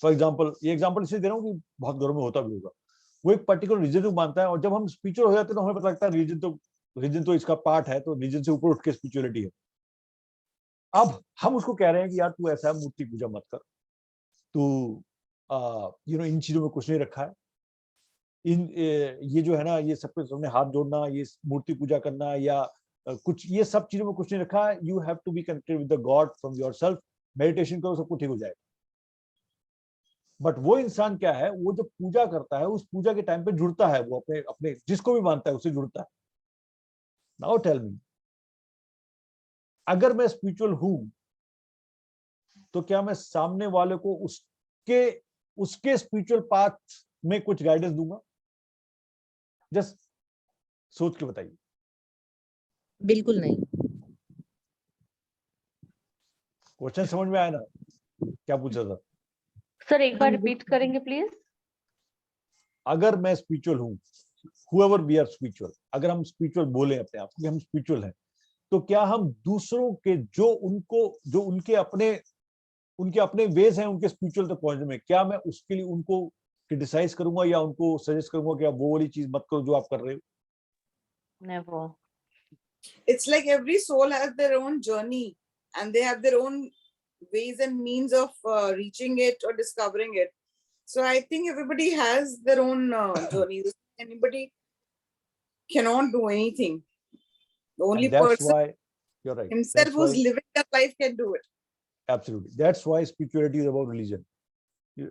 फॉर एग्जाम्पल, ये एग्जाम्पल इसलिए दे रहा हूँ कि बहुत घरों में होता भी होगा। वो एक पर्टिकुलर रिलीजन को मानता है, और जब हम स्पिरिचुअल हो जाते हैं तो हमें पता लगता है रिलीजन तो इसका पार्ट है, तो रिलीजन से ऊपर उठ के स्पिरिचुअलिटी है। अब हम उसको कह रहे हैं कि यार तू ऐसा है, मूर्ति पूजा मत कर, तू इन चीजों में कुछ नहीं रखा है, ये जो है ना, ये सबके सामने हाथ जोड़ना, ये मूर्ति पूजा करना, या कुछ ये सब चीजों में कुछ नहीं रखा है। You have to be connected with the God from yourself, meditation करो, सब कुछ ठीक हो जाएगा। बट वो इंसान क्या है, वो जब पूजा करता है, उस पूजा के टाइम पे जुड़ता है, वो अपने अपने जिसको भी मानता है उससे जुड़ता है। नाउ टेल मी, अगर मैं स्पिरिचुअल हूं तो क्या मैं सामने वाले को उसके स्पिरिचुअल पाथ में कुछ गाइडेंस दूंगा? जस्ट सोच के बताइए। बिल्कुल नहीं। क्वेश्चन समझ में आया ना क्या पूछा था? सर एक बार हाँ जी। रिपीट करेंगे प्लीज। अगर मैं स्पिरिचुअल हूं, whoever we are spiritual, अगर हम स्पिरिचुअल बोले अपने आप को कि हम स्पिरिचुअल हैं, तो क्या हम दूसरों के जो उनके अपने वेज हैं उनके स्पिरिचुअल तक पहुंचने में, क्या मैं उसके लिए उनको क्रिटिसाइज करूंगा या उनको सजेस्ट करूंगा कि आप वो वाली चीज मत करो जो आप कर रहे हो? Never. It's like every soul has their own journey and they have their own ways and means of reaching it or discovering it. So I think everybody has their own journey. Anybody cannot do anything. The only And that's person why you're right. himself That's who's why, living that life can do it. absolutely. That's why spirituality is about religion.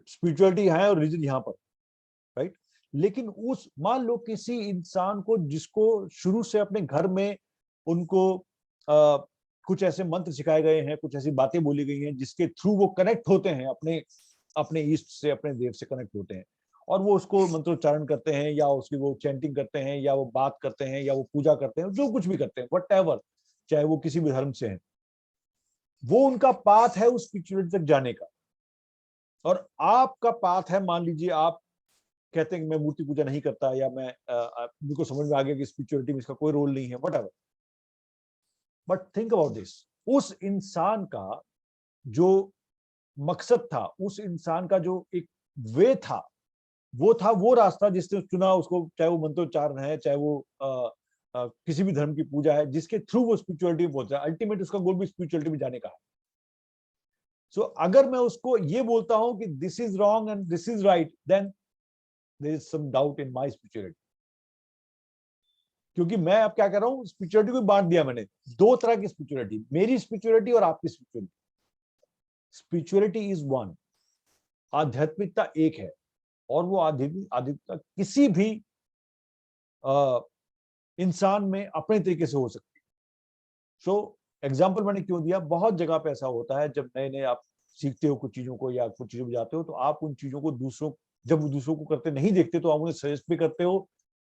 Spirituality है और religion यहाँ पर, right? लेकिन उस मान लो किसी इंसान को जिसको शुरू से अपने घर में उनको कुछ ऐसे मंत्र सिखाए गए हैं, कुछ ऐसी बातें बोली गई हैं जिसके थ्रू वो कनेक्ट होते हैं अपने ईस्ट से, अपने देव से कनेक्ट होते हैं, और वो उसको मंत्रोच्चारण करते हैं या उसकी वो चैंटिंग करते हैं या वो बात करते हैं या वो पूजा करते हैं, जो कुछ भी करते हैं, व्हाटएवर, चाहे वो किसी भी धर्म से हैं, वो उनका पाथ है उस स्पिरिचुअलिटी तक जाने का। और आपका पाथ है, मान लीजिए आप कहते हैं कि मैं मूर्ति पूजा नहीं करता, या मैं मेरे को समझ में आ गया कि स्पिरिचुअलिटी में इसका कोई रोल नहीं है, whatever. But think about this, उस इंसान का जो मकसद था, उस इंसान का जो एक वे था, वो रास्ता जिसने चुना, उसको चाहे वो मंत्रोच्चारण है, चाहे वो किसी भी धर्म की पूजा है, जिसके थ्रू वो स्पिरिचुअलिटी में पहुंचा, अल्टीमेट उसका गोल भी स्पिरिचुअलिटी में जाने का है। सो अगर मैं उसको ये बोलता हूं कि this is wrong and this is right, then there is some doubt in my spirituality. क्योंकि मैं अब क्या कर रहा हूं, स्पिरिचुअलिटी को बांट दिया मैंने, दो तरह की स्पिरिचुअलिटी, मेरी स्पिरिचुअलिटी और आपकी स्पिरिचुअलिटी। स्पिरिचुअलिटी इज वन, आध्यात्मिकता एक है, और वो आध्यात्मिकता किसी भी इंसान में अपने तरीके से हो सकती है। सो एग्जाम्पल मैंने क्यों दिया, बहुत जगह पे ऐसा होता है, जब नए नए आप सीखते हो कुछ चीजों को या कुछ चीजों में जाते हो, तो आप उन चीजों को दूसरों को करते नहीं देखते, तो आप उन्हें सजेस्ट भी करते हो,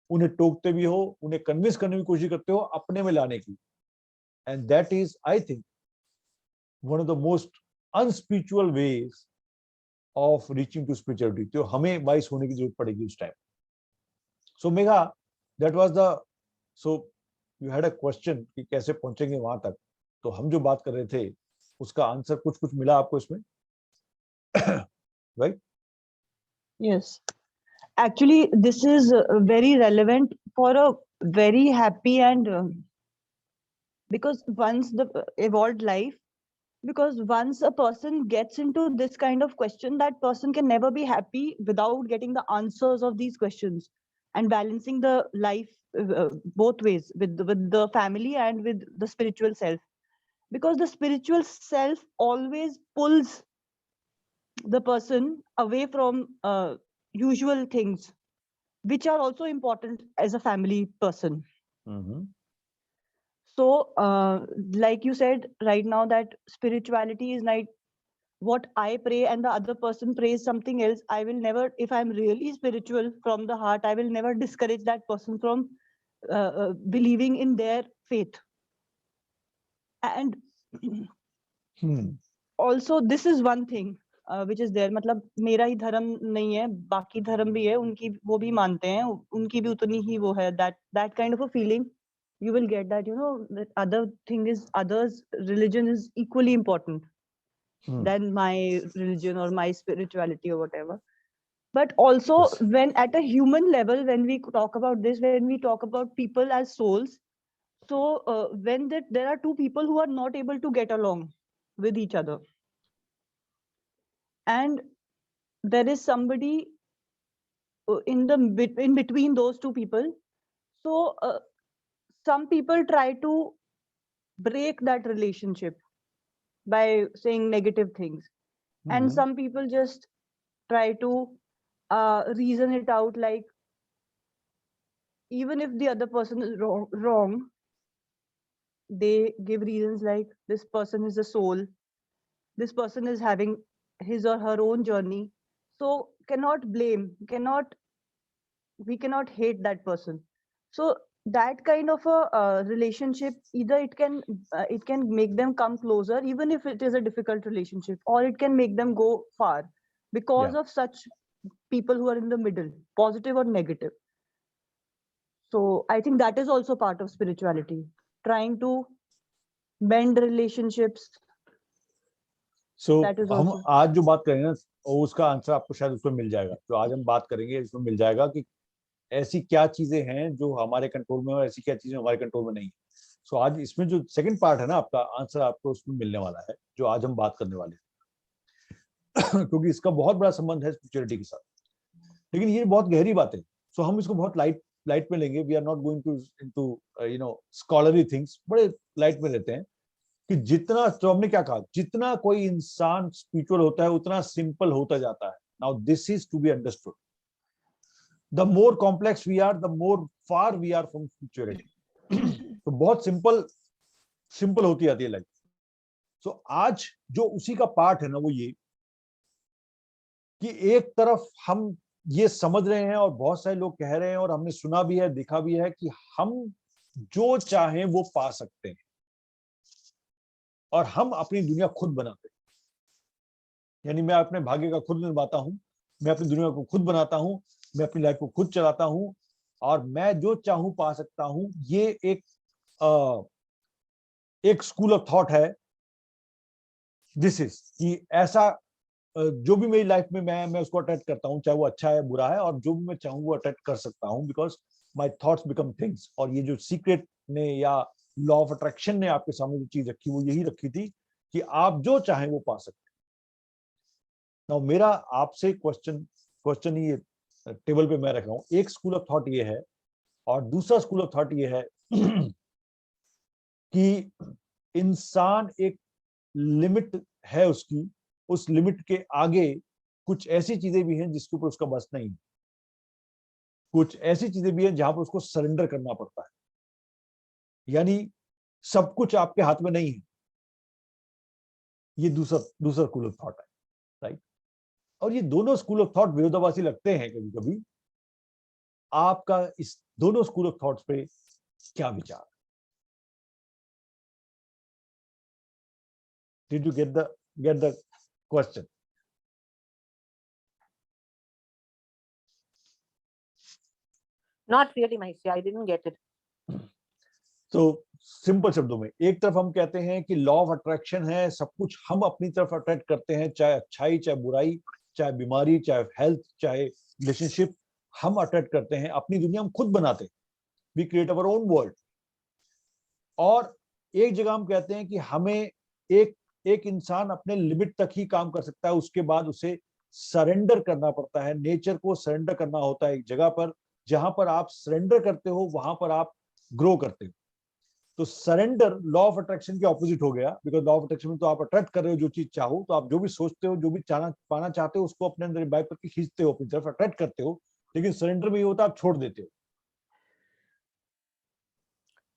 उन्हें टोकते भी हो, उन्हें कन्विंस करने की कोशिश करते हो अपने में लाने की। And that is, I think, one of the most unspiritual ways of reaching to spirituality. तो हमें वाइस होने की जरूरत पड़ेगी उस time. So Megha, that was the, so you had a question कि कैसे पहुंचेंगे वहां तक, तो हम जो बात कर रहे थे उसका आंसर कुछ मिला आपको इसमें? Right? Yes. Actually, this is very relevant for a very happy and because once the evolved life, because once a person gets into this kind of question, that person can never be happy without getting the answers of these questions and balancing the life both ways with the family and with the spiritual self, because the spiritual self always pulls the person away from usual things which are also important as a family person. So like you said right now, that spirituality is like what I pray and the other person prays something else. I will never, if I'm really spiritual from the heart, I will never discourage that person from believing in their faith. And also this is one thing which is there, मतलब मेरा ही धर्म नहीं है, बाकी धर्म भी है, उनकी वो भी मानते हैं, उनकी भी उतनी ही वो है, that kind of a feeling you will get, that you know that other thing is, others religion is equally important than my religion or my spirituality or whatever. But also Yes. when at a human level, when we talk about this, when we talk about people as souls, so when there are two people who are not able to get along with each other, and there is somebody in between those two people, so some people try to break that relationship by saying negative things, and some people just try to reason it out, like even if the other person is wrong, they give reasons like this person is a soul, this person is having his or her own journey. So cannot blame, we cannot hate that person. So that kind of a relationship, either it can make them come closer, even if it is a difficult relationship, or it can make them go far because Yeah. of such people who are in the middle, positive or negative. So I think that is also part of spirituality, trying to mend relationships. So That is हम also. आज जो बात करेंगे ना, वो उसका आंसर आपको शायद उसमें मिल जाएगा। जो आज हम बात करेंगे इसमें मिल जाएगा कि ऐसी क्या चीजें हैं जो हमारे कंट्रोल में है और ऐसी क्या चीजें हमारे कंट्रोल में नहीं है। सो आज इसमें जो सेकंड पार्ट है ना, आपका आंसर आपको उसमें मिलने वाला है, जो आज हम बात करने वाले हैं। क्योंकि इसका बहुत बड़ा संबंध है स्पिरिचुअलिटी के साथ, लेकिन ये बहुत गहरी बात है। सो हम इसको बहुत लाइट में लेंगे। We are not going to into scholarly things, बड़े लाइट में लेते हैं कि जितना, तो हमने क्या कहा, जितना कोई इंसान स्पिरिचुअल होता है उतना सिंपल होता जाता है। Now this is to be understood. The more complex we are, the more far we are from spirituality. तो बहुत सिंपल होती जाती है लाइफ। सो आज जो उसी का पार्ट है ना, वो ये कि एक तरफ हम ये समझ रहे हैं और बहुत सारे लोग कह रहे हैं और हमने सुना भी है, देखा भी है कि हम जो चाहें वो पा सकते हैं और हम अपनी दुनिया खुद बनाते हैं। यानी मैं अपने भाग्य का खुद निर्माता हूं, मैं अपनी दुनिया को खुद बनाता हूं, मैं अपनी लाइफ को खुद चलाता हूं और मैं जो चाहूं पा सकता हूं। ये एक स्कूल ऑफ थॉट है। दिस इज कि ऐसा जो भी मेरी लाइफ में मैं उसको अटैच करता हूं, चाहे वो अच्छा है बुरा है, और जो भी मैं चाहूं वो अटैच कर सकता हूं, because my thoughts become things. और ये जो सीक्रेट ने या लॉ ऑफ अट्रैक्शन ने आपके सामने जो चीज रखी, वो यही रखी थी कि आप जो चाहें वो पा सकते हैं। नाउ मेरा आपसे क्वेश्चन ही टेबल पे मैं रख रहा हूं। एक स्कूल ऑफ थॉट ये है और दूसरा स्कूल ऑफ थॉट ये है कि इंसान एक लिमिट है उसकी, उस लिमिट के आगे कुछ ऐसी चीजें भी हैं जिसके ऊपर उसका बस नहीं, कुछ ऐसी चीजें भी हैं जहां पर उसको सरेंडर करना पड़ता है। यानी सब कुछ आपके हाथ में नहीं है। ये दूसरा स्कूल ऑफ थॉट है, राइट। और ये दोनों स्कूल ऑफ थॉट विरोधाभासी लगते हैं कभी कभी। आपका इस दोनों स्कूल ऑफ थॉट्स पे क्या विचार? Did you get the question? Not really, Mahesi. I didn't get it. तो सिंपल शब्दों में, एक तरफ हम कहते हैं कि लॉ ऑफ अट्रैक्शन है, सब कुछ हम अपनी तरफ अट्रैक्ट करते हैं, चाहे अच्छाई, चाहे बुराई, चाहे बीमारी, चाहे हेल्थ, चाहे रिलेशनशिप, हम अट्रैक्ट करते हैं। अपनी दुनिया हम खुद बनाते हैं। We create our own world. और एक जगह हम कहते हैं कि हमें एक इंसान अपने लिमिट तक ही काम कर सकता है, उसके बाद उसे सरेंडर करना पड़ता है। नेचर को सरेंडर करना होता है एक जगह पर। जहां पर आप सरेंडर करते हो वहां पर आप ग्रो करते हो। तो सरेंडर लॉ ऑफ अट्रैक्शन के ऑपोजिट हो गया, बिकॉज लॉ ऑफ अट्रैक्शन में तो आप अट्रैक्ट कर रहे हो जो चीज चाहो, तो आप जो भी सोचते हो, जो भी पाना चाहते हो, उसको अपने अंदर इम्बाइब करके खींचते हो, अपनी तरफ अट्रैक्ट करते हो। लेकिन सरेंडर में ये होता है आप छोड़ देते हो।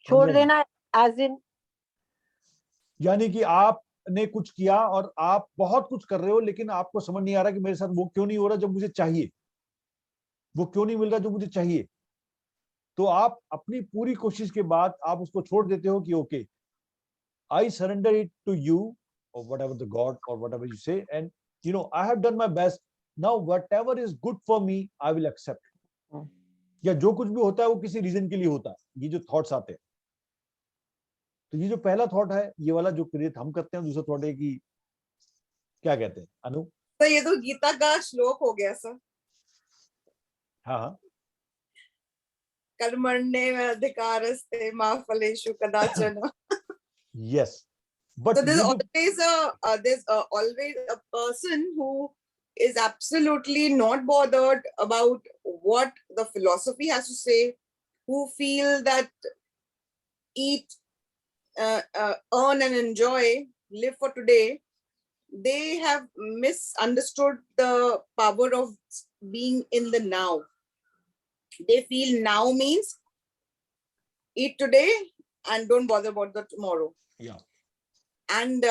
छोड़ देना as in? यानी कि आपने कुछ किया और आप बहुत कुछ कर रहे हो, लेकिन आपको समझ नहीं आ रहा कि मेरे साथ वो क्यों नहीं हो रहा जो मुझे चाहिए, वो क्यों नहीं मिल रहा जो मुझे चाहिए। तो आप अपनी पूरी कोशिश के बाद आप उसको छोड़ देते हो कि okay, I surrender it to you और व्हाटएवर द गॉड और whatever you say, and you know I have done my best, now whatever is good for me I will accept. या जो कुछ भी होता है वो किसी रीजन के लिए होता है। ये जो थॉट्स आते हैं, तो ये जो पहला थॉट है, ये वाला जो क्रिएट हम करते हैं, दूसरा थॉट है कि क्या कहते हैं अनु? तो ये तो गीता का श्लोक हो गया सर। हाँ, कर्मण्येवाधिकारस्ते मा फलेषु कदाचन। yes, but So there's ये जो always a person who is absolutely not bothered about what the philosophy has to say, who feel that eat, earn and enjoy, live for today. They have misunderstood the power of being in the now. They feel now means eat today and don't bother about the tomorrow. yeah, And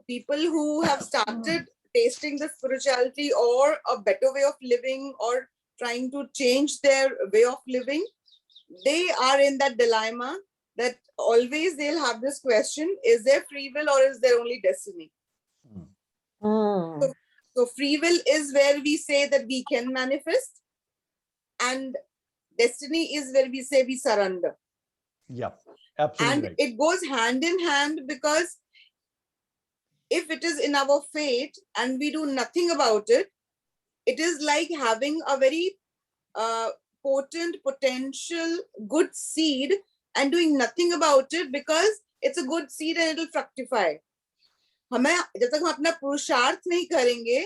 people who have started tasting the spirituality or a better way of living or trying to change their way of living, they are in that dilemma that always they'll have this question, is there free will or is there only destiny? Mm. So free will is where we say that we can manifest, and destiny is where we say we surrender. Yeah, absolutely And right. it goes hand in hand, because if it is in our fate and we do nothing about it, it is like having a very potent, potential, good seed and doing nothing about it, because it's a good seed and it will fructify. हमें जब तक हम अपना पुरुषार्थ नहीं करेंगे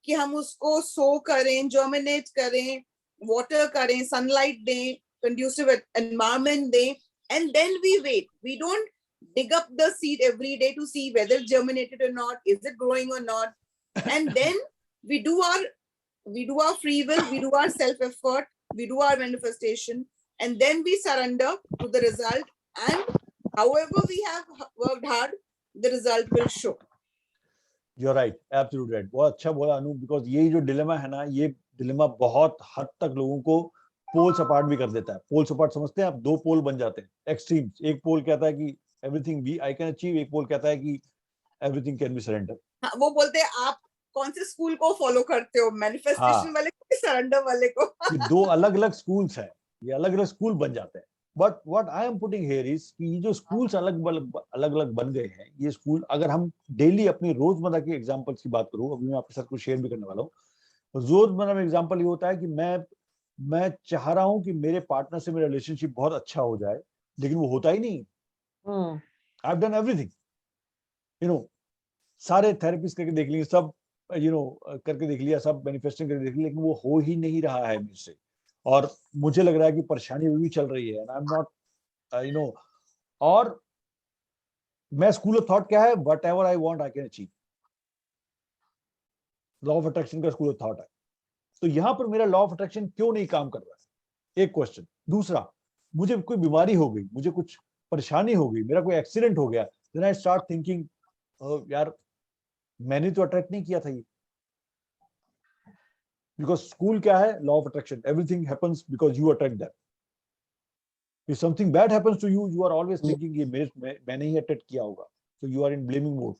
कि हम उसको सो करें, जर्मिनेट करें, वाटर करें, सनलाइट दें, conducive environment दें, and then we wait. We don't dig up the seed every day to see whether it's germinated or not, is it growing or not, and then we do our free will, we do our self effort, we do our manifestation, and then we surrender to the result, and however we have worked hard, the result will show. You're right, absolutely right. बहुत अच्छा बोला अनु, because ये जो डिलेमा है ना, ये डिलेमा बहुत हद तक लोगों को पोल्स अपार्ट भी कर देता है. पोल्स अपार्ट समझते हैं आप? दो पोल बन जाते हैं, एक्सट्रीम्स. एक पोल कहता है कि everything we I can achieve, एक पोल कहता है कि एवरीथिंग कैन बी सरेंडर. वो बोलते हैं आप कौन से स्कूल को फॉलो करते हो, मैनिफेस्टेशन वाले को, सरेंडर वाले को? ये दो अलग अलग स्कूल्स हैं, ये अलग अलग स्कूल बन जाते हैं. But what I am putting here is कि ये जो स्कूल्स अलग अलग बन गए हैं, ये स्कूल अगर हम डेली अपनी रोजमर्रा की एग्जांपल्स की बात करूं, अभी मैं आपके साथ कुछ शेयर भी करने वाला हूं. रोजमर्रा में एग्जांपल ये होता है कि मैं चाह रहा हूं कि मेरे पार्टनर से मेरा रिलेशनशिप बहुत अच्छा हो जाए, लेकिन वो होता ही नहीं. आई have done everything, you know, सारे थेरेपिस्ट करके देख लिए, सब करके देख लिया, सब मैनिफेस्टिंग करके देख लिया, लेकिन वो हो ही नहीं रहा है मुझसे. और मुझे लग रहा है कि परेशानी भी चल रही है. आई एम नॉट और मैं स्कूल ऑफ थॉट क्या है, what ever I want I can achieve. Law of attraction का स्कूल ऑफ थॉट है. तो यहां पर मेरा लॉ ऑफ अट्रैक्शन क्यों नहीं काम कर रहा है, एक क्वेश्चन. दूसरा, मुझे कोई बीमारी हो गई, मुझे कुछ परेशानी हो गई, मेरा कोई एक्सीडेंट हो गया, देन आई स्टार्ट थिंकिंग, यार मैंने तो अट्रैक्ट नहीं किया था ये. बिकॉज स्कूल क्या है, law of attraction, everything happens because you attract that. If something bad happens to you, you are always thinking ये मैंने ही अट्रैक्ट किया होगा, so you are in blaming mode.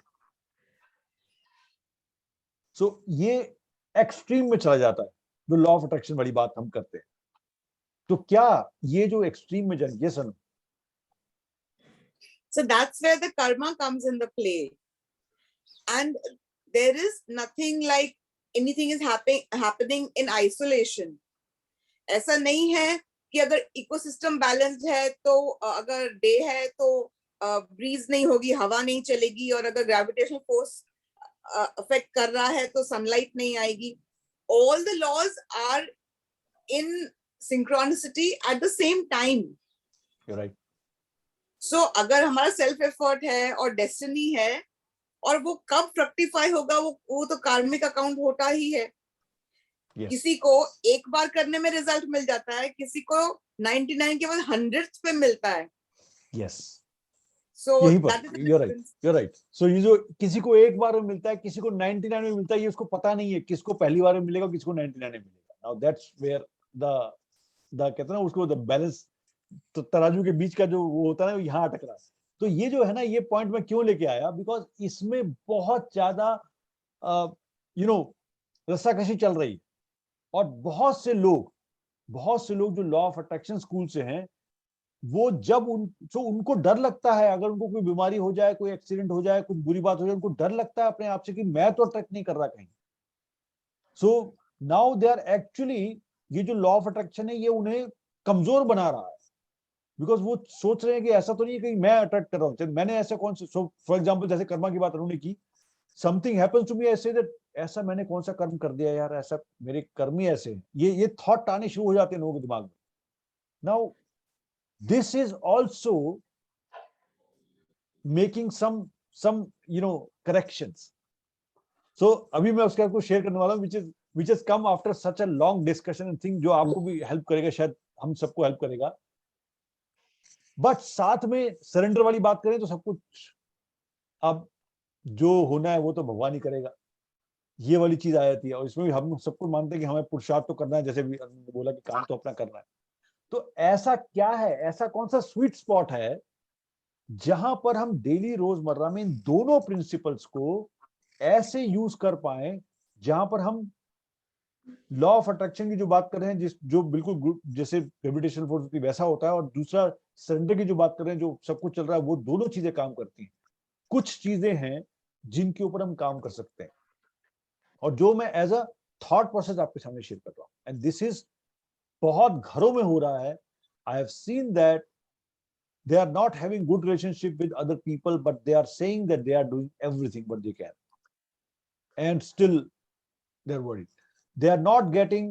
So ये एक्सट्रीम में चला जाता है जो लॉ ऑफ अट्रैक्शन वाली बात हम करते हैं. तो क्या ये जो एक्सट्रीम में जाए, ये sir? So that's where the karma comes in the play. And there is nothing like anything is happening in isolation. ऐसा नहीं है कि अगर इकोसिस्टम बैलेंस्ड है तो अगर डे है तो ब्रीज नहीं होगी, हवा नहीं चलेगी, और अगर ग्रेविटेशनल फोर्स अफेक्ट कर रहा है तो सनलाइट नहीं आएगी. All the laws are in synchronicity at the same time. You're right. So अगर हमारा सेल्फ एफर्ट है और डेस्टिनी है, और वो कब फ्रक्टिफाई होगा, वो तो कार्मिक अकाउंट होता ही है. Yes. किसी को एक बार करने में रिजल्ट मिल जाता है, किसी को 99 के बाद 100th पे मिलता है. Yes. So यही that is पर, the you're right, difference. you're right. So ये जो किसी को एक बार में मिलता है, किसी को 99 में मिलता है, ये उसको पता नहीं है किसको पहली बार में मिलेगा, किसको 99 में मिलेगा. Now that's where the कहते हैं ना उसको, the balance, तो तराजू के बीच का जो वो होता है ना, यहाँ अटक रहा है. तो ये जो है ना, ये पॉइंट मैं क्यों लेके आया, बिकॉज इसमें बहुत ज्यादा रस्साकशी चल रही है. और बहुत से लोग जो लॉ ऑफ अट्रैक्शन स्कूल से हैं, वो जब उनको डर लगता है, अगर उनको कोई बीमारी हो जाए, कोई एक्सीडेंट हो जाए, कुछ बुरी बात हो जाए, उनको डर लगता है अपने आप से कि मैं तो अट्रैक्ट नहीं कर रहा कहीं. So now they are actually, ये जो लॉ ऑफ अट्रैक्शन है, ये उन्हें कमजोर बना रहा है. बिकॉज वो सोच रहे हैं कि ऐसा तो नहीं है कि मैं अट्रैक्ट कर रहा हूँ, मैंने ऐसा कौन सा. सो फॉर एग्जाम्पल, जैसे कर्मा की बात उन्होंने की, समथिंग हैपेंस टू मी, ऐसे दैट ऐसा मैंने कौन सा कर्म कर दिया यार, ऐसा मेरे कर्म ही ऐसे. ये थॉट आने शुरू हो जाते हैं लोगों के दिमाग में. Now this is also making some corrections. So अभी मैं उसके आपको शेयर करने वाला हूँ, which has come after such a long discussion and thing, जो आपको भी हेल्प करेगा, शायद हम सबको हेल्प करेगा. बट साथ में सरेंडर वाली बात करें तो सब कुछ अब जो होना है वो तो भगवान ही करेगा, ये वाली चीज आ जाती है। और इसमें भी हम सबको मानते हैं कि हमें पुरुषार्थ तो करना है, जैसे भी अरुण ने बोला कि काम तो अपना करना है। तो ऐसा क्या है, ऐसा कौन सा स्वीट स्पॉट है जहां पर हम डेली रोजमर्रा में इन दोनों प्रिंसिपल्स को ऐसे यूज कर पाए, जहां पर हम लॉ ऑफ अट्रैक्शन की जो बात कर रहे हैं, जिस जो बिल्कुल जैसे ग्रेविटेशनल फोर्स की वैसा होता है, और दूसरा सरेंडर की जो बात कर रहे हैं, जो सब कुछ चल रहा है, वो दोनों चीजें काम करती हैं। कुछ चीजें हैं जिनके ऊपर हम काम कर सकते हैं, और जो मैं एज अ थॉट प्रोसेस आपके सामने शेयर कर रहा हूँ। एंड दिस इज बहुत घरों में हो रहा है। I have seen that they are not having good relationship with other people, but they are saying that they are doing everything what they can, and still they're worried. They are not getting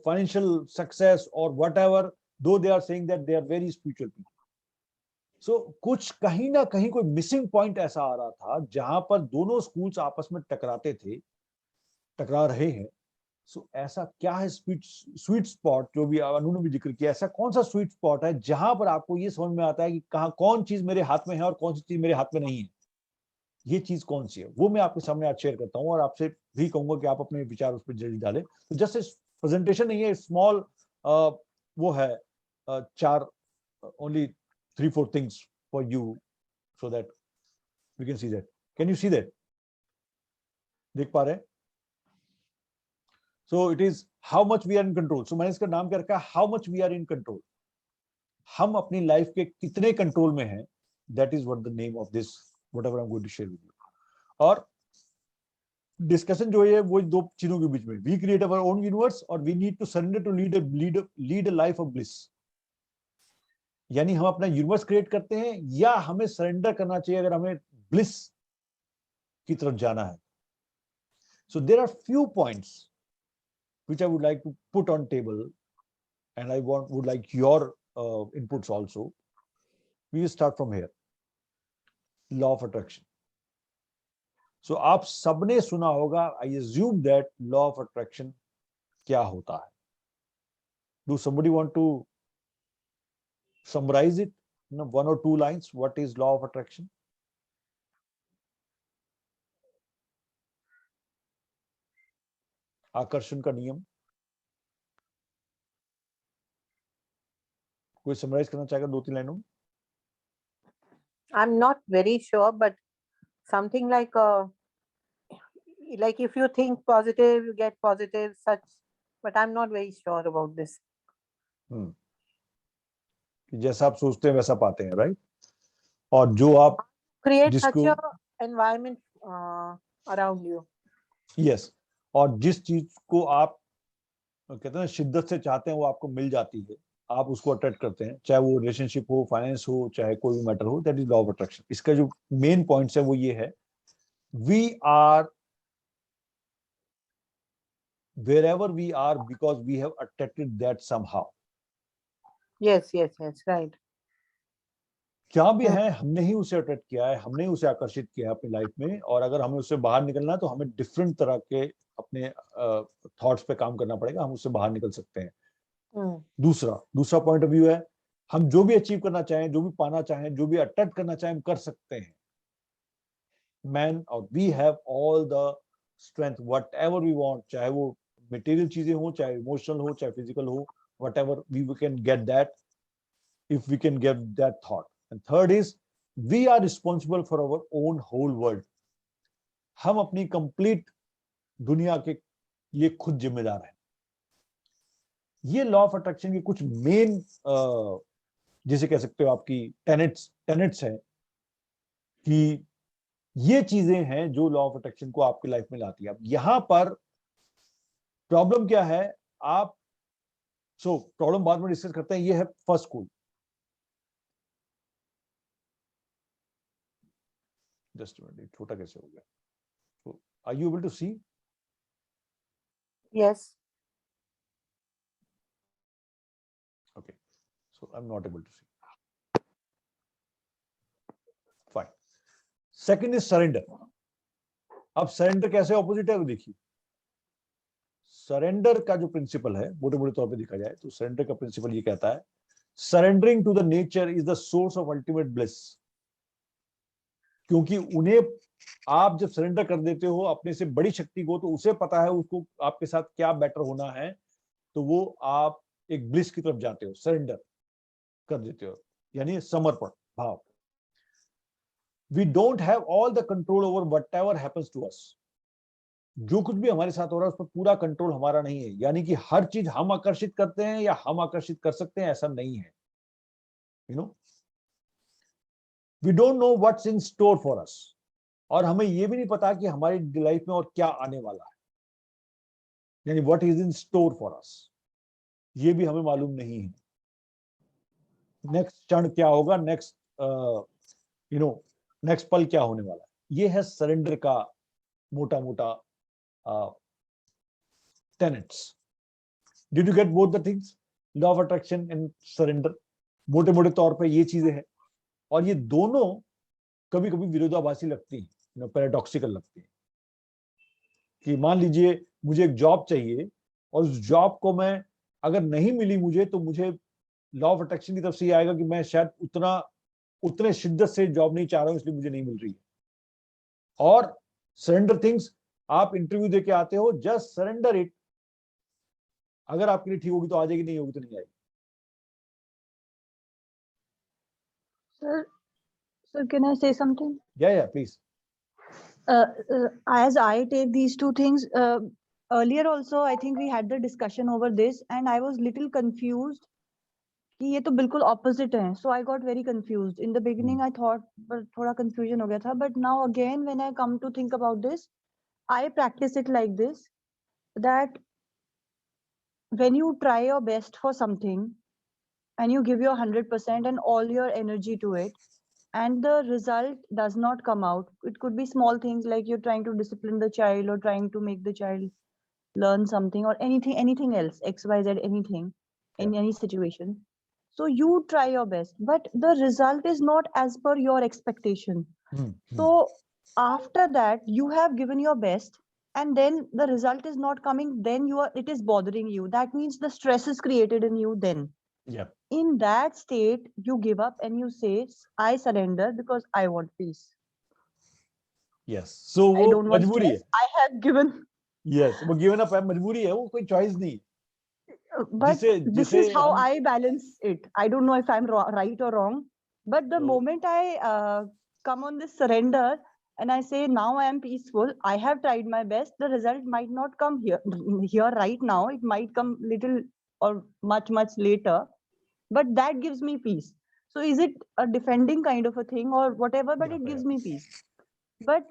financial success or whatever, though they are saying that they are very spiritual people. So कुछ कहीं ना कहीं कोई मिसिंग पॉइंट ऐसा आ रहा था जहां पर दोनों स्कूल्स आपस में टकराते थे, टकरा रहे हैं। सो ऐसा क्या है स्वीट स्पॉट, जो भी अनु ने भी जिक्र किया, ऐसा कौन सा स्वीट स्पॉट है जहां पर आपको ये समझ में आता है कि कहां कौन चीज मेरे हाथ में है और कौन सी चीज मेरे हाथ में नहीं है, ये चीज कौन सी है, वो मैं आपके सामने आज शेयर करता हूं। और आपसे भी कहूंगा कि आप अपने विचार उस पर जल्दी डालें। तो जस्ट प्रेजेंटेशन नहीं है, स्मॉल वो है, चार only 3-4 things for you, so that we can see that. Can you see that? देख पा रहे हैं? So it is how much we are in control. So मैंने इसका नाम क्या रखा है, how much we are in control. हम अपनी लाइफ के कितने कंट्रोल में हैं, that is what the name of this whatever I'm going to share with you. और डिस्कशन जो है वो दो चीजों के बीच में, we create our own universe और we need to surrender to lead a life of bliss. यानी हम अपना यूनिवर्स क्रिएट करते हैं या हमें सरेंडर करना चाहिए अगर हमें ब्लिस की तरफ जाना है। So there are few points which I would like to put on table, and I would like your inputs also. We will start from here. Law of attraction. So आप सबने सुना होगा, I assume that law of attraction क्या होता है? Do somebody want to summarize it in 1 or 2 lines? What is law of attraction? आकर्षण का नियम। कोई समराइज करना चाहेगा 2-3 लाइनों में? I'm not very sure, but something like if you think positive, you get positive, such. But I'm not very sure about this. जैसा आप सोचते हैं वैसा पाते हैं, राइट? और जो आप create such a environment around you. Yes. और जिस चीज को आप कहते हैं शिद्दत से चाहते हैं वो आपको मिल जाती है, आप उसको अट्रैक्ट करते हैं, चाहे वो रिलेशनशिप हो, फाइनेंस हो, चाहे कोई भी मैटर हो, that is law of attraction. इसका जो मेन पॉइंट्स है वो ये है, we are wherever we are because we have attracted that somehow. Yes, right. क्या भी है, हमने ही उसे अट्रैक्ट किया है, हमने ही उसे आकर्षित किया है अपनी लाइफ में, और अगर हमें उससे बाहर निकलना है तो हमें डिफरेंट तरह के अपने थॉट्स पे काम करना पड़ेगा, हम उससे बाहर निकल सकते हैं। दूसरा पॉइंट ऑफ व्यू है, हम जो भी अचीव करना चाहें, जो भी पाना चाहें, जो भी अट्रैक्ट करना चाहें, हम कर सकते हैं। मैन और we have all the strength, whatever we want, चाहे वो मटेरियल चीजें हो, चाहे इमोशनल हो, चाहे फिजिकल हो, whatever we can get that if we can get that thought. And third is, we are responsible for our own whole world. हम अपनी कंप्लीट दुनिया के लिए खुद जिम्मेदार हैं। ये लॉ ऑफ अट्रैक्शन की कुछ मेन जिसे कह सकते हो आपकी टेनेट्स है, कि ये चीजें हैं जो लॉ ऑफ अट्रैक्शन को आपकी लाइफ में लाती है। अब यहां पर प्रॉब्लम क्या है, आप प्रॉब्लम बाद में डिस्कस करते हैं। ये है first school. Just a minute, छोटा कैसे हो गया? So, are you able to see? Yes. Okay, so I'm not able to see. Fine. Second is surrender. अब surrender कैसे ऑपोजिट है वो देखिए। सरेंडर का जो प्रिंसिपल है, मोटे मोटे तौर पे देखा जाए तो सरेंडर का प्रिंसिपल ये कहता है, surrendering to the nature is the source of ultimate bliss. क्योंकि उन्हें आप जब सरेंडर कर देते हो अपने से बड़ी शक्ति को, तो उसे पता है उसको आपके साथ क्या बेटर होना है, तो वो आप एक ब्लिस की तरफ जाते हो, सरेंडर कर देते हो, यानी समर्पण भाव। We don't have all the control over whatever happens to us. जो कुछ भी हमारे साथ हो रहा है उस पर पूरा कंट्रोल हमारा नहीं है, यानी कि हर चीज हम आकर्षित करते हैं या हम आकर्षित कर सकते हैं, ऐसा नहीं है। You know, we don't know what's in store for us, और हमें ये भी नहीं पता कि हमारी लाइफ में और क्या आने वाला है, यानी what is in store for अस, ये भी हमें मालूम नहीं है। नेक्स्ट क्षण क्या होगा, नेक्स्ट नेक्स्ट पल क्या होने वाला है। ये है सरेंडर का मोटा मोटा tenets. Did you get both the things? Law of attraction and surrender. मोटे मोटे तौर पे ये चीजें हैं, और ये दोनों कभी कभी विरोधाभासी लगती हैं, पैराडॉक्सिकल लगती हैं। कि मान लीजिए मुझे एक जॉब चाहिए, और उस जॉब को मैं अगर नहीं मिली मुझे, तो मुझे लॉ ऑफ अट्रैक्शन की तरफ से ये आएगा कि मैं शायद उतने शिद्दत से जॉब नहीं चाह रहा हूं, इसलिए मुझे नहीं मिल रही है। और सरेंडर थिंग्स, आप इंटरव्यू देके आते हो, जस्ट सरेंडर इट, अगर आपके लिए ठीक होगी तो आ जाएगी, नहीं होगी तो नहीं आएगी। Sir, can I say something? Yeah, please. As I take these two things, earlier also I think we had the discussion over this, and I was little confused कि ये तो बिल्कुल opposite है. So I got very confused. In the beginning I thought थोड़ा confusion हो गया था, but now again when I come to think about this, I practice it like this, that when you try your best for something and you give your 100% and all your energy to it, and the result does not come out, it could be small things like you're trying to discipline the child or trying to make the child learn something, or anything else, xyz, anything, in any situation. So you try your best, but the result is not as per your expectation. So after that you have given your best, and then the result is not coming, then it is bothering you. That means the stress is created in you. Then in that state you give up and you say, I surrender because I want peace. Yes. So I don't want मजबूरी stress. है। I have given. Yes, वो given up है, मजबूरी है, वो कोई चॉइस नहीं। But this is how I balance it. I don't know if I'm right or wrong, but the moment I come on this surrender and I say, now I am peaceful, I have tried my best, the result might not come here right now, it might come little or much later, but that gives me peace. So is it a defending kind of a thing or whatever, but it gives me peace. But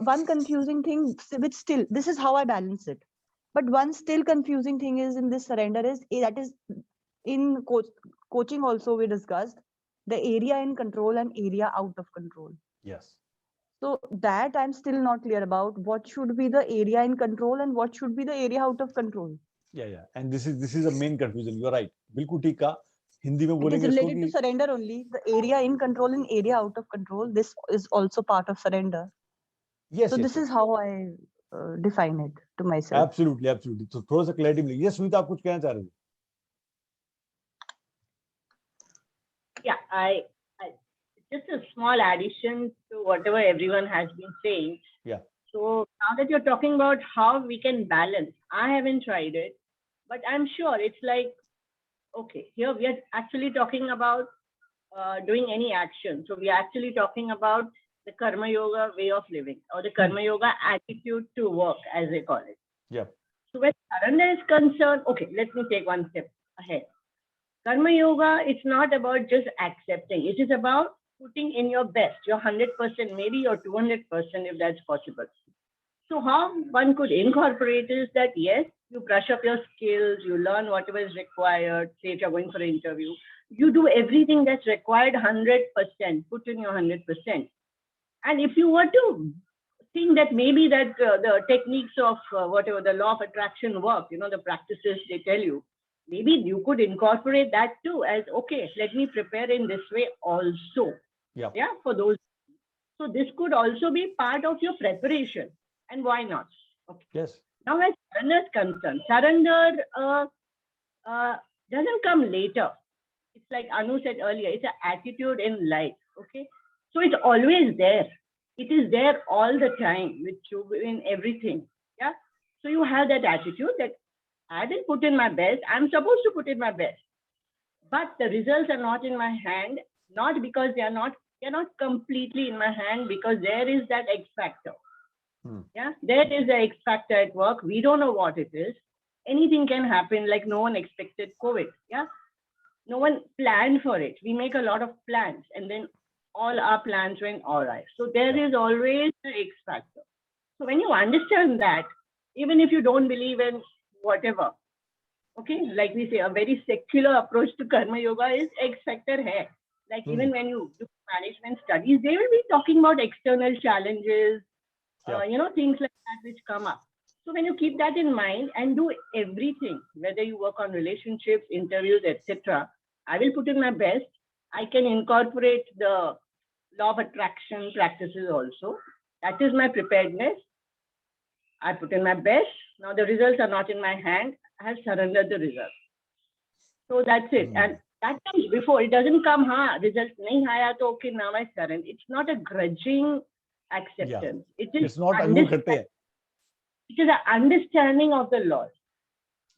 one confusing thing, which still, this is how I balance it. But one still confusing thing is in this surrender is that is in coaching also we discussed the area in control and area out of control. Yes. So that I'm still not clear about what should be the area in control and what should be the area out of control. Yeah. And this is the main confusion. You're right. बिल्कुल ठीक कहा। हिंदी में It is बोलेंगे इसको related कि to surrender only. The area in control and area out of control. This is also part of surrender. Yes. So this is how I define it to myself. Absolutely. तो थोड़ा सा क्लैरिटी मिलेगी। Yes, सुनीता, आप कुछ कहना चाह रहे थे? Yeah, I just a small addition to whatever everyone has been saying. Yeah. So now that you're talking about how we can balance, I haven't tried it, but I'm sure it's like, okay, here we are actually talking about doing any action. So we are actually talking about the Karma Yoga way of living, or the Karma Yoga attitude to work, as they call it. Yeah. So when surrender is concerned, okay, let me take one step ahead. Karma Yoga, it's not about just accepting. It is about putting in your best, your 100%, maybe your 200%, if that's possible. So how one could incorporate is that, yes, you brush up your skills, you learn whatever is required. Say if you're going for an interview, you do everything that's required 100%, put in your 100%. And if you were to think that maybe that the techniques of whatever the law of attraction work, the practices they tell you, maybe you could incorporate that too as, okay, let me prepare in this way also. Yeah, for those. So this could also be part of your preparation. And why not? Okay. Yes. Now as surrender is concerned, surrender doesn't come later. It's like Anu said earlier, it's an attitude in life. Okay. So it's always there. It is there all the time with you in everything. Yeah. So you have that attitude that I will put in my best. I'm supposed to put in my best, but the results are not in my hand. Not because they're not completely in my hand, because there is that X factor. Yeah, there is the X factor at work. We don't know what it is. Anything can happen. Like no one expected COVID. Yeah, no one planned for it. We make a lot of plans, and then all our plans went awry. So there is always the X factor. So when you understand that, even if you don't believe in whatever, okay, like we say, a very secular approach to karma yoga is X factor hai. Like even when you do management studies, they will be talking about external challenges, things like that which come up. So when you keep that in mind and do everything, whether you work on relationships, interviews, etc., I will put in my best. I can incorporate the law of attraction practices also. That is my preparedness. I put in my best. Now the results are not in my hand. I have surrendered the results. So that's it. And that comes before. It doesn't come, results nahi aaya to okay, now I surrender. It's not a grudging acceptance. It's not Angur Khatte hai. It is an understanding of the laws.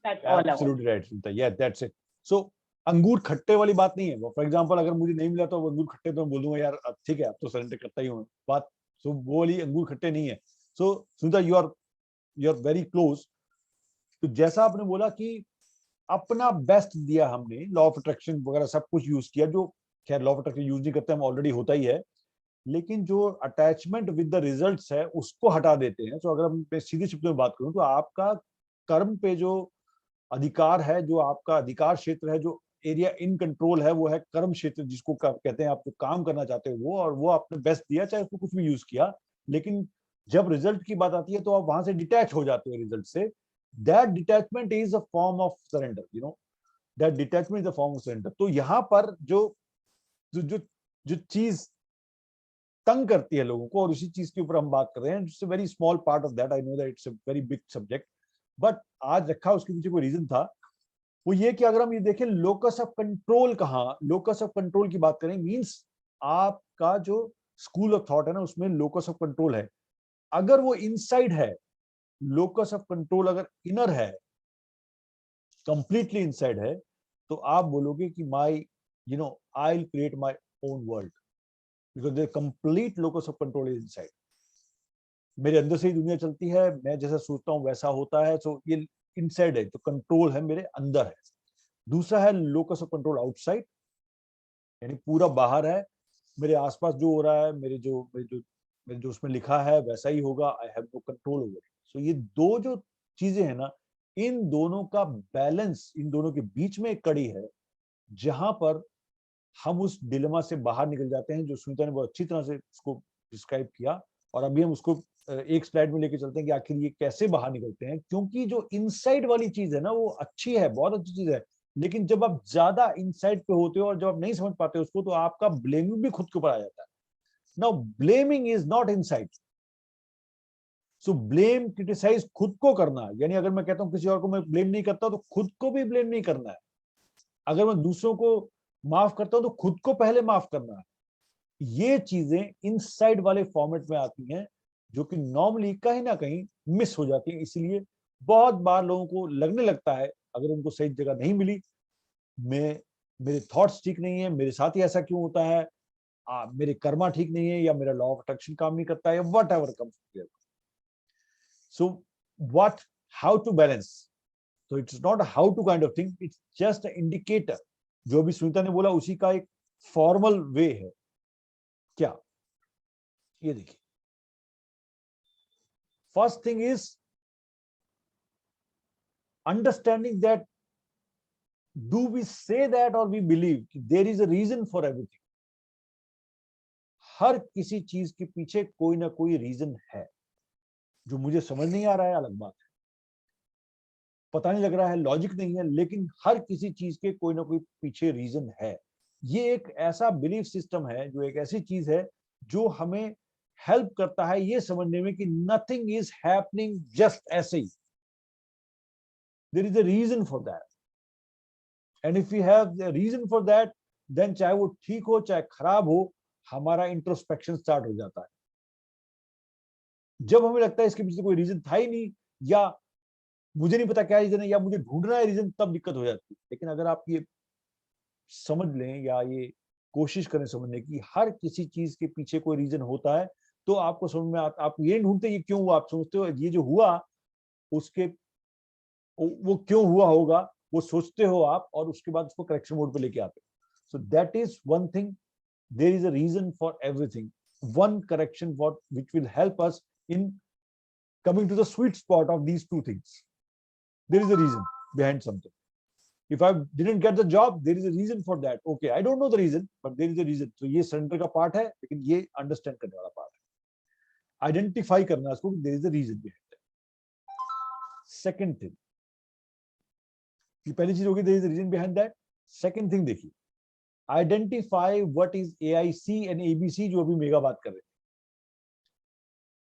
That's all I want. Absolutely right, Sunita. Yeah, that's it. So अंगूर खट्टे वाली बात नहीं है. फॉर एग्जांपल अगर मुझे नहीं मिला तो अंगूर खट्टे तो मैं बोल दूंगा यार ठीक है अब तो सरेंडर करता ही हूँ बात. सो वो वाली अंगूर खट्टे नहीं है. So Sunita you are very close. तो जैसा आपने बोला कि अपना बेस्ट दिया हमने, लॉ ऑफ अट्रैक्शन वगैरह सब कुछ यूज किया, जो खैर लॉ ऑफ अट्रैक्शन यूज नहीं करते हम, ऑलरेडी होता ही है, लेकिन जो अटैचमेंट विद द रिजल्ट्स है उसको हटा देते हैं. तो अगर मैं सीधी शब्दों में बात करूं तो आपका कर्म पे जो अधिकार है, जो आपका अधिकार क्षेत्र है, जो एरिया इन कंट्रोल है, वो है कर्म क्षेत्र, जिसको कहते हैं आप जो काम करना चाहते हो वो, और वो आपने बेस्ट दिया, चाहे उसको कुछ भी यूज किया, लेकिन जब रिजल्ट की बात आती है तो आप वहां से डिटैच हो जाते हो रिजल्ट से. That detachment is a form of surrender, you know, that detachment is a form of surrender. तो यहाँ पर जो चीज तंग करती है लोगों को, और उसी चीज के ऊपर हम बात कर रहे हैं, it's a very small part of that, I know that it's a very big subject, but आज रखा उसके पीछे कोई रीजन था. वो ये कि अगर हम ये देखें लोकस ऑफ कंट्रोल कहाँ, लोकस ऑफ कंट्रोल की बात करें, मींस आपका जो स्कूल ऑफ थॉट है ना, उसमें लोकस ऑफ कंट्रोल है. अगर वो इनसाइड है, लोकस ऑफ कंट्रोल अगर इनर है, कंप्लीटली इनसाइड है, तो आप बोलोगे कि my I will create my own world, because the complete locus of control is inside. मेरे अंदर से ही दुनिया चलती है, मैं जैसा सोचता हूँ वैसा होता है. सो ये इनसाइड है, जो कंट्रोल है मेरे अंदर है. दूसरा है लोकस ऑफ कंट्रोल आउटसाइड, यानी पूरा बाहर है, मेरे आसपास जो हो रहा है, मेरे जो उसमें लिखा है वैसा ही होगा, I have no control over. So ये दो जो चीजें हैं ना, इन दोनों का बैलेंस, इन दोनों के बीच में एक कड़ी है जहां पर हम उस डिलेमा से बाहर निकल जाते हैं, जो सुनीता ने बहुत अच्छी तरह से उसको डिस्क्राइब किया. और अभी हम उसको एक स्लाइड में लेके चलते हैं कि आखिर ये कैसे बाहर निकलते हैं. क्योंकि जो इनसाइड वाली चीज है ना, वो अच्छी है, बहुत अच्छी चीज है, लेकिन जब आप ज्यादा इनसाइड पे होते हो और जब आप नहीं समझ पाते उसको, तो आपका ब्लेमिंग भी खुद के ऊपर आ जाता है. Now blaming is not inside. So blame, criticise खुद को करना, यानी अगर मैं कहता हूँ किसी और को मैं ब्लेम नहीं करता, तो खुद को भी ब्लेम नहीं करना है. अगर मैं दूसरों को माफ करता हूं तो खुद को पहले माफ करना है. ये चीजें इनसाइड वाले फॉर्मेट में आती हैं, जो कि नॉर्मली कहीं ना कहीं मिस हो जाती है. इसलिए बहुत बार लोगों को लगने लगता है, अगर उनको सही जगह नहीं मिली, मेरे थॉट्स ठीक नहीं है, मेरे साथ ही ऐसा क्यों होता है, मेरे कर्मा ठीक नहीं है, या मेरा लॉ ऑफ अट्रैक्शन काम नहीं करता है, whatever comes. So what, how to balance. So it's not a how to kind of thing, it's just an indicator. जो भी सुनीता ने बोला उसी का एक फॉर्मल वे है. क्या, ये देखिए, first thing is understanding that do we say that or we believe there is a reason for everything. हर किसी चीज के पीछे कोई ना कोई रीजन है. जो मुझे समझ नहीं आ रहा है अलग बात है, पता नहीं लग रहा है, लॉजिक नहीं है, लेकिन हर किसी चीज के कोई ना कोई पीछे रीजन है. ये एक ऐसा बिलीफ सिस्टम है, जो एक ऐसी चीज है जो हमें हेल्प करता है ये समझने में कि नथिंग इज हैपनिंग जस्ट ऐसे ही. There is a reason for that, and if you have the reason for that, then चाहे वो ठीक हो चाहे खराब हो, हमारा इंट्रोस्पेक्शन स्टार्ट हो जाता है. जब हमें लगता है इसके पीछे कोई रीजन था ही नहीं, या मुझे नहीं पता क्या रीजन है, या मुझे ढूंढना है रीजन, तब दिक्कत हो जाती है। लेकिन अगर आप ये समझ लें या ये कोशिश करें समझने की, हर किसी चीज के पीछे कोई रीजन होता है, तो आपको समझ में आप ये ढूंढते ये क्यों हुआ, आप सोचते हो ये जो हुआ उसके वो क्यों हुआ होगा, वो सोचते हो आप, और उसके बाद उसको करेक्शन मोड पे लेके आते हो। So that is one thing, there is a reason for everything, one correction which will help us in coming to the sweet spot of these two things. There is a reason behind something. If I didn't get the job, there is a reason for that. Okay, I don't know the reason, but there is a reason. So ये surrender का part है, लेकिन ये understand करने वाला part है. Identify करना इसको, there is a reason behind that. Second thing, ये पहली चीज होगी, there is a reason behind that. Second thing देखिए, identify what is AIC and ABC जो अभी मेगा बात कर रहे हैं.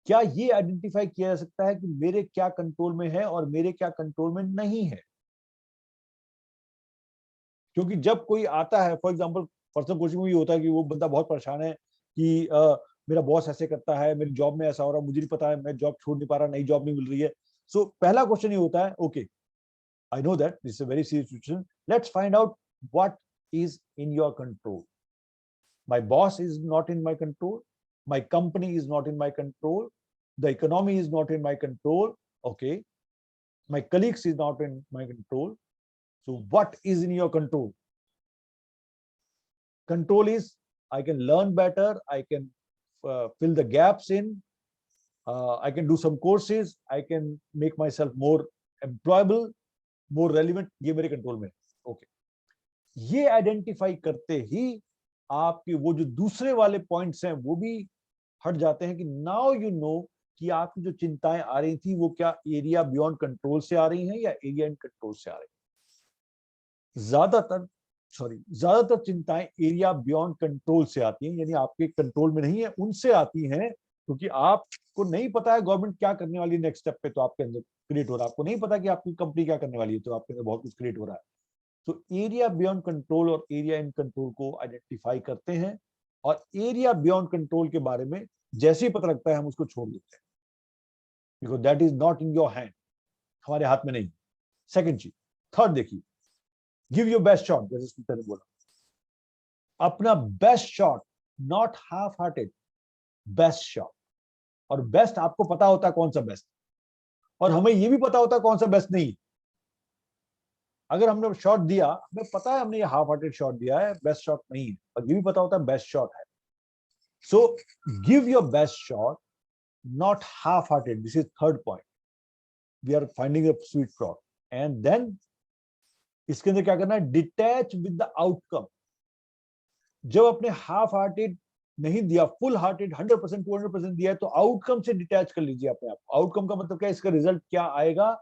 क्या ये आइडेंटिफाई किया जा सकता है कि मेरे क्या कंट्रोल में है और मेरे क्या कंट्रोल में नहीं है? क्योंकि जब कोई आता है, फॉर एग्जांपल पर्सनल कोचिंग में भी होता है कि वो बंदा बहुत परेशान है कि मेरा बॉस ऐसे करता है, मेरी जॉब में ऐसा हो रहा है, मुझे नहीं पता है, मैं जॉब छोड़ नहीं पा रहा, नई जॉब नहीं मिल रही है. सो पहला क्वेश्चन ये होता है, okay, I know that this is a very serious situation, let's find out what is in your control. My boss is not in my control. My company is not in my control. The economy is not in my control. Okay. My colleagues is not in my control. So what is in your control? Control is I can learn better. I can fill the gaps in. I can do some courses. I can make myself more employable, more relevant. ये मेरे कंट्रोल में है. Okay. ये आइडेंटिफाई करते ही आपके वो जो दूसरे वाले पॉइंट्स हैं वो भी हट जाते हैं कि नाउ यू नो कि आपकी जो चिंताएं आ रही थी वो क्या एरिया बियॉन्ड कंट्रोल से आ रही हैं या एरिया इन कंट्रोल से आ रही हैं. ज्यादातर चिंताएं एरिया बियॉन्ड कंट्रोल से आती हैं, यानी आपके कंट्रोल में नहीं है, उनसे आती हैं क्योंकि आपको नहीं पता है गवर्नमेंट क्या करने वाली है नेक्स्ट स्टेप पे, तो आपके अंदर क्रिएट हो रहा है. आपको नहीं पता कि आपकी कंपनी क्या करने वाली है, तो आपके अंदर बहुत कुछ क्रिएट हो रहा है. तो एरिया बियॉन्ड कंट्रोल और एरिया इन कंट्रोल को आइडेंटिफाई करते हैं, और एरिया बियॉन्ड कंट्रोल के बारे में जैसे ही पता लगता है हम उसको छोड़ देते हैं, because that is not in your hand, हमारे हाथ में नहीं. सेकंड चीज, थर्ड देखिए, गिव योर बेस्ट शॉट. जैसे स्पीकर ने बोला, अपना best shot, not half hearted, best shot. और बेस्ट आपको पता होता है कौन सा बेस्ट, और हमें यह भी पता होता है कौन सा बेस्ट नहीं. अगर हमने शॉट दिया, हमें पता है हमने ये हाफ हार्टेड शॉट दिया है, बेस्ट शॉट नहीं है, और ये भी पता होता है बेस्ट शॉट है. So give your best shot, not half hearted. This is third point. We are finding a sweet spot. And then इसके अंदर क्या करना है, डिटैच विद द आउटकम. जब अपने हाफ हार्टेड नहीं दिया, फुल हार्टेड 100% 200% दिया है, तो आउटकम से डिटैच कर लीजिए अपने आप. आउटकम का मतलब क्या है, इसका रिजल्ट क्या आएगा,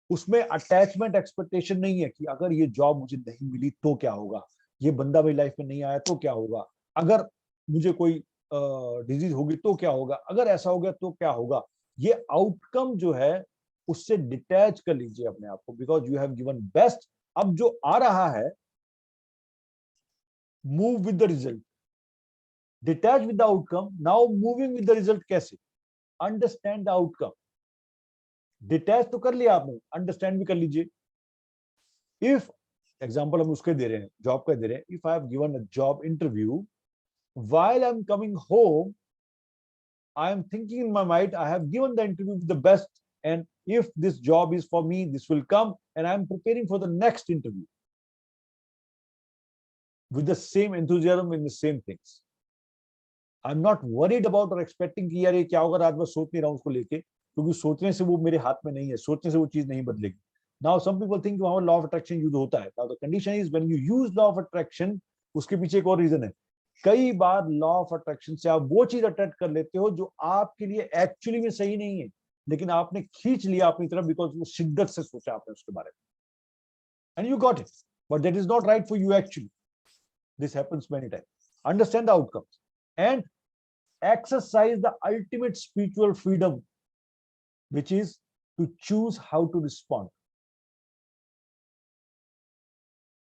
उसमें अटैचमेंट एक्सपेक्टेशन नहीं है कि अगर ये जॉब मुझे नहीं मिली तो क्या होगा, ये बंदा मेरी लाइफ में नहीं आया तो क्या होगा, अगर मुझे कोई डिजीज होगी तो क्या होगा, अगर ऐसा हो गया तो क्या होगा. ये आउटकम जो है उससे डिटैच कर लीजिए अपने आप को, because you have given best. अब जो आ रहा है, move with the result. Detach with the outcome. Now moving with the result कैसे, अंडरस्टैंड द आउटकम. डिटैच तो कर लिया आपने, अंडरस्टैंड भी कर लीजिए. इफ एग्जांपल हम उसके दे रहे हैं, जॉब का दे रहे हैं, if I have given a job interview, while I am coming home, I am thinking in my mind, I have given the interview with the best, and if this job is for me, this will come, and I am preparing for the next interview with the same enthusiasm in the same things. I'm not worried about or expecting कि यार ये क्या होगा, रात भर सोच नहीं रहा हूं उसको लेके, क्योंकि सोचने से वो मेरे हाथ में नहीं है, सोचने से वो चीज नहीं बदलेगी. Now some people think वहां लॉ ऑफ अट्रैक्शन यूज होता है. Now the condition is when you use law of attraction, उसके पीछे एक और रीजन है. कई बार लॉ ऑफ अट्रैक्शन से आप वो चीज अट्रैक्ट कर लेते हो जो आपके लिए एक्चुअली में सही नहीं है, लेकिन आपने खींच लिया अपनी तरफ बिकॉज वो शिद्दत से सोचा आपने उसके बारे में, and you got it, but that is not right for you actually. This happens many times. Understand the outcomes and exercise the ultimate spiritual freedom, which is to choose how to respond.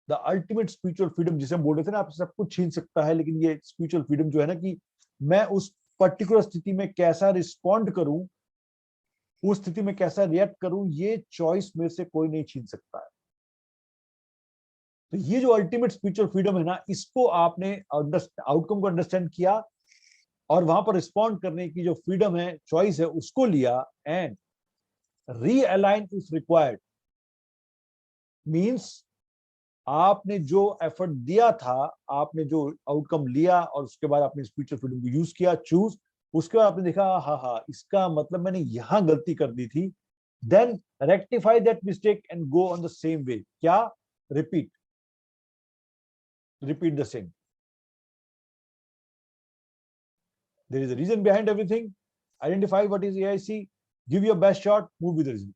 The ultimate spiritual freedom जिसे हम बोल रहे थे ना, आप सब कुछ छीन सकता है, लेकिन ये spiritual freedom जो है ना, कि मैं उस पर्टिकुलर स्थिति में कैसा रिस्पॉन्ड करूं, उस स्थिति में कैसा रिएक्ट करूं, ये चॉइस मेरे से कोई नहीं छीन सकता है। तो ये जो अल्टीमेट स्पिरिचुअल फ्रीडम है ना, इसको आपने आउटकम को अंडरस्टैंड किया और वहां पर रिस्पॉन्ड करने की जो फ्रीडम है, चॉइस है, उसको लिया and realign if required. Means आपने जो एफर्ट दिया था, आपने जो आउटकम लिया और उसके बाद आपने स्पिरिचुअल फ्रीडम को यूज किया, चूज, उसके बाद आपने देखा हाँ इसका मतलब मैंने यहां गलती कर दी थी, then rectify that mistake and go on the same way. क्या? Repeat the same. There is a reason behind everything. Identify what is AIC, give your best shot, move with the result.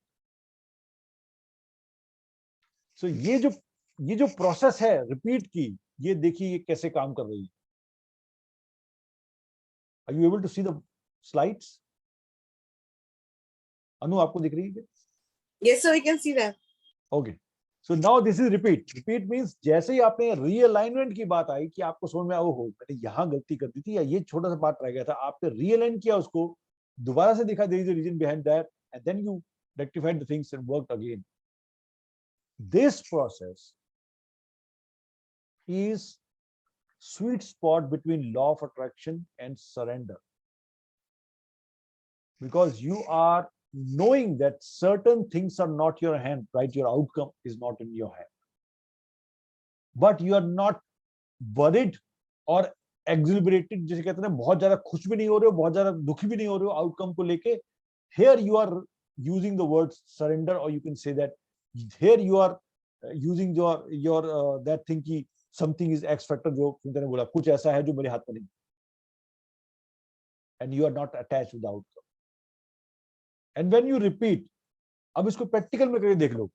So ये जो प्रोसेस है रिपीट की, ये देखिए ये कैसे काम कर रही है। Are you able to see the slides? अनु, आपको दिख रही है? Yes, sir, we can see that. Okay. So now this is repeat. Repeat means जैसे ही आपने रीअलाइनमेंट की बात आई कि आपको समझ में आओ हो मैंने यहाँ गलती कर दी थी या ये छोटा सा पार्ट रह गया था, आपने रीअलाइन किया उसको, दोबारा से देखा there is a reason behind that and then you rectified the things and worked again. This process is sweet spot between law of attraction and surrender, because you are knowing that certain things are not your hand, right? Your outcome is not in your hand, but you are not worried or exhilarated, जैसे कहते हैं बहुत ज्यादा खुश भी नहीं हो रहे हो, बहुत ज्यादा दुखी भी नहीं हो रहे हो आउटकम को लेके। Here you are using the word surrender, or you can say that here you are using your that thing कि something is X factor, जो तुमने बोला कुछ ऐसा है जो मेरे हाथ में नहीं, and you are not attached with the outcome. And when you repeat, अब इसको प्रैक्टिकल में करके देख लो,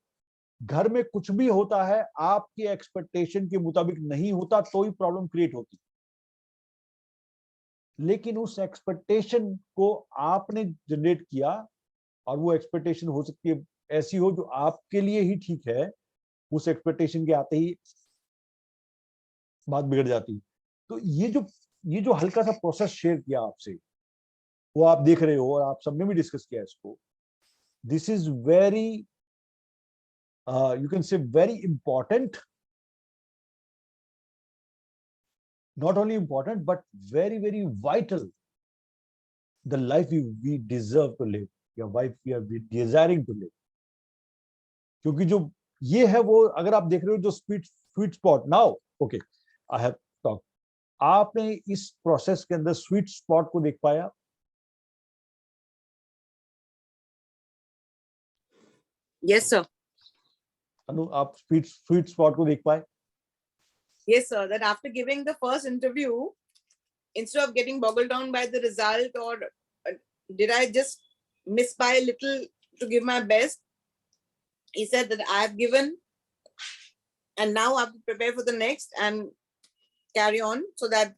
घर में कुछ भी होता है आपके एक्सपेक्टेशन के मुताबिक नहीं होता तो ही प्रॉब्लम क्रिएट होती, लेकिन उस एक्सपेक्टेशन को आपने जनरेट किया और वो एक्सपेक्टेशन हो सकती है ऐसी हो जो आपके लिए ही ठीक है, उस एक्सपेक्टेशन के आते ही बात बिगड़ जाती। तो ये जो हल्का सा प्रोसेस शेयर किया आपसे, वो आप देख रहे हो और आप सबने भी डिस्कस किया इसको। This is very you can say very important, not only important but very vital, the life we deserve to live, your life we are desiring to live. क्योंकि जो ये है वो अगर आप देख रहे हो जो sweet spot, now okay I have talk, आपने इस प्रोसेस के अंदर स्वीट स्पॉट को देख पाया? Yes, sir. अनु, आप स्वीट स्पॉट को देख पाए? Yes, sir. That after giving the first interview, instead of getting boggled down by the result or did I just miss by a little to give my best, he said that I have given and now I have to prepare for the next and carry on, so that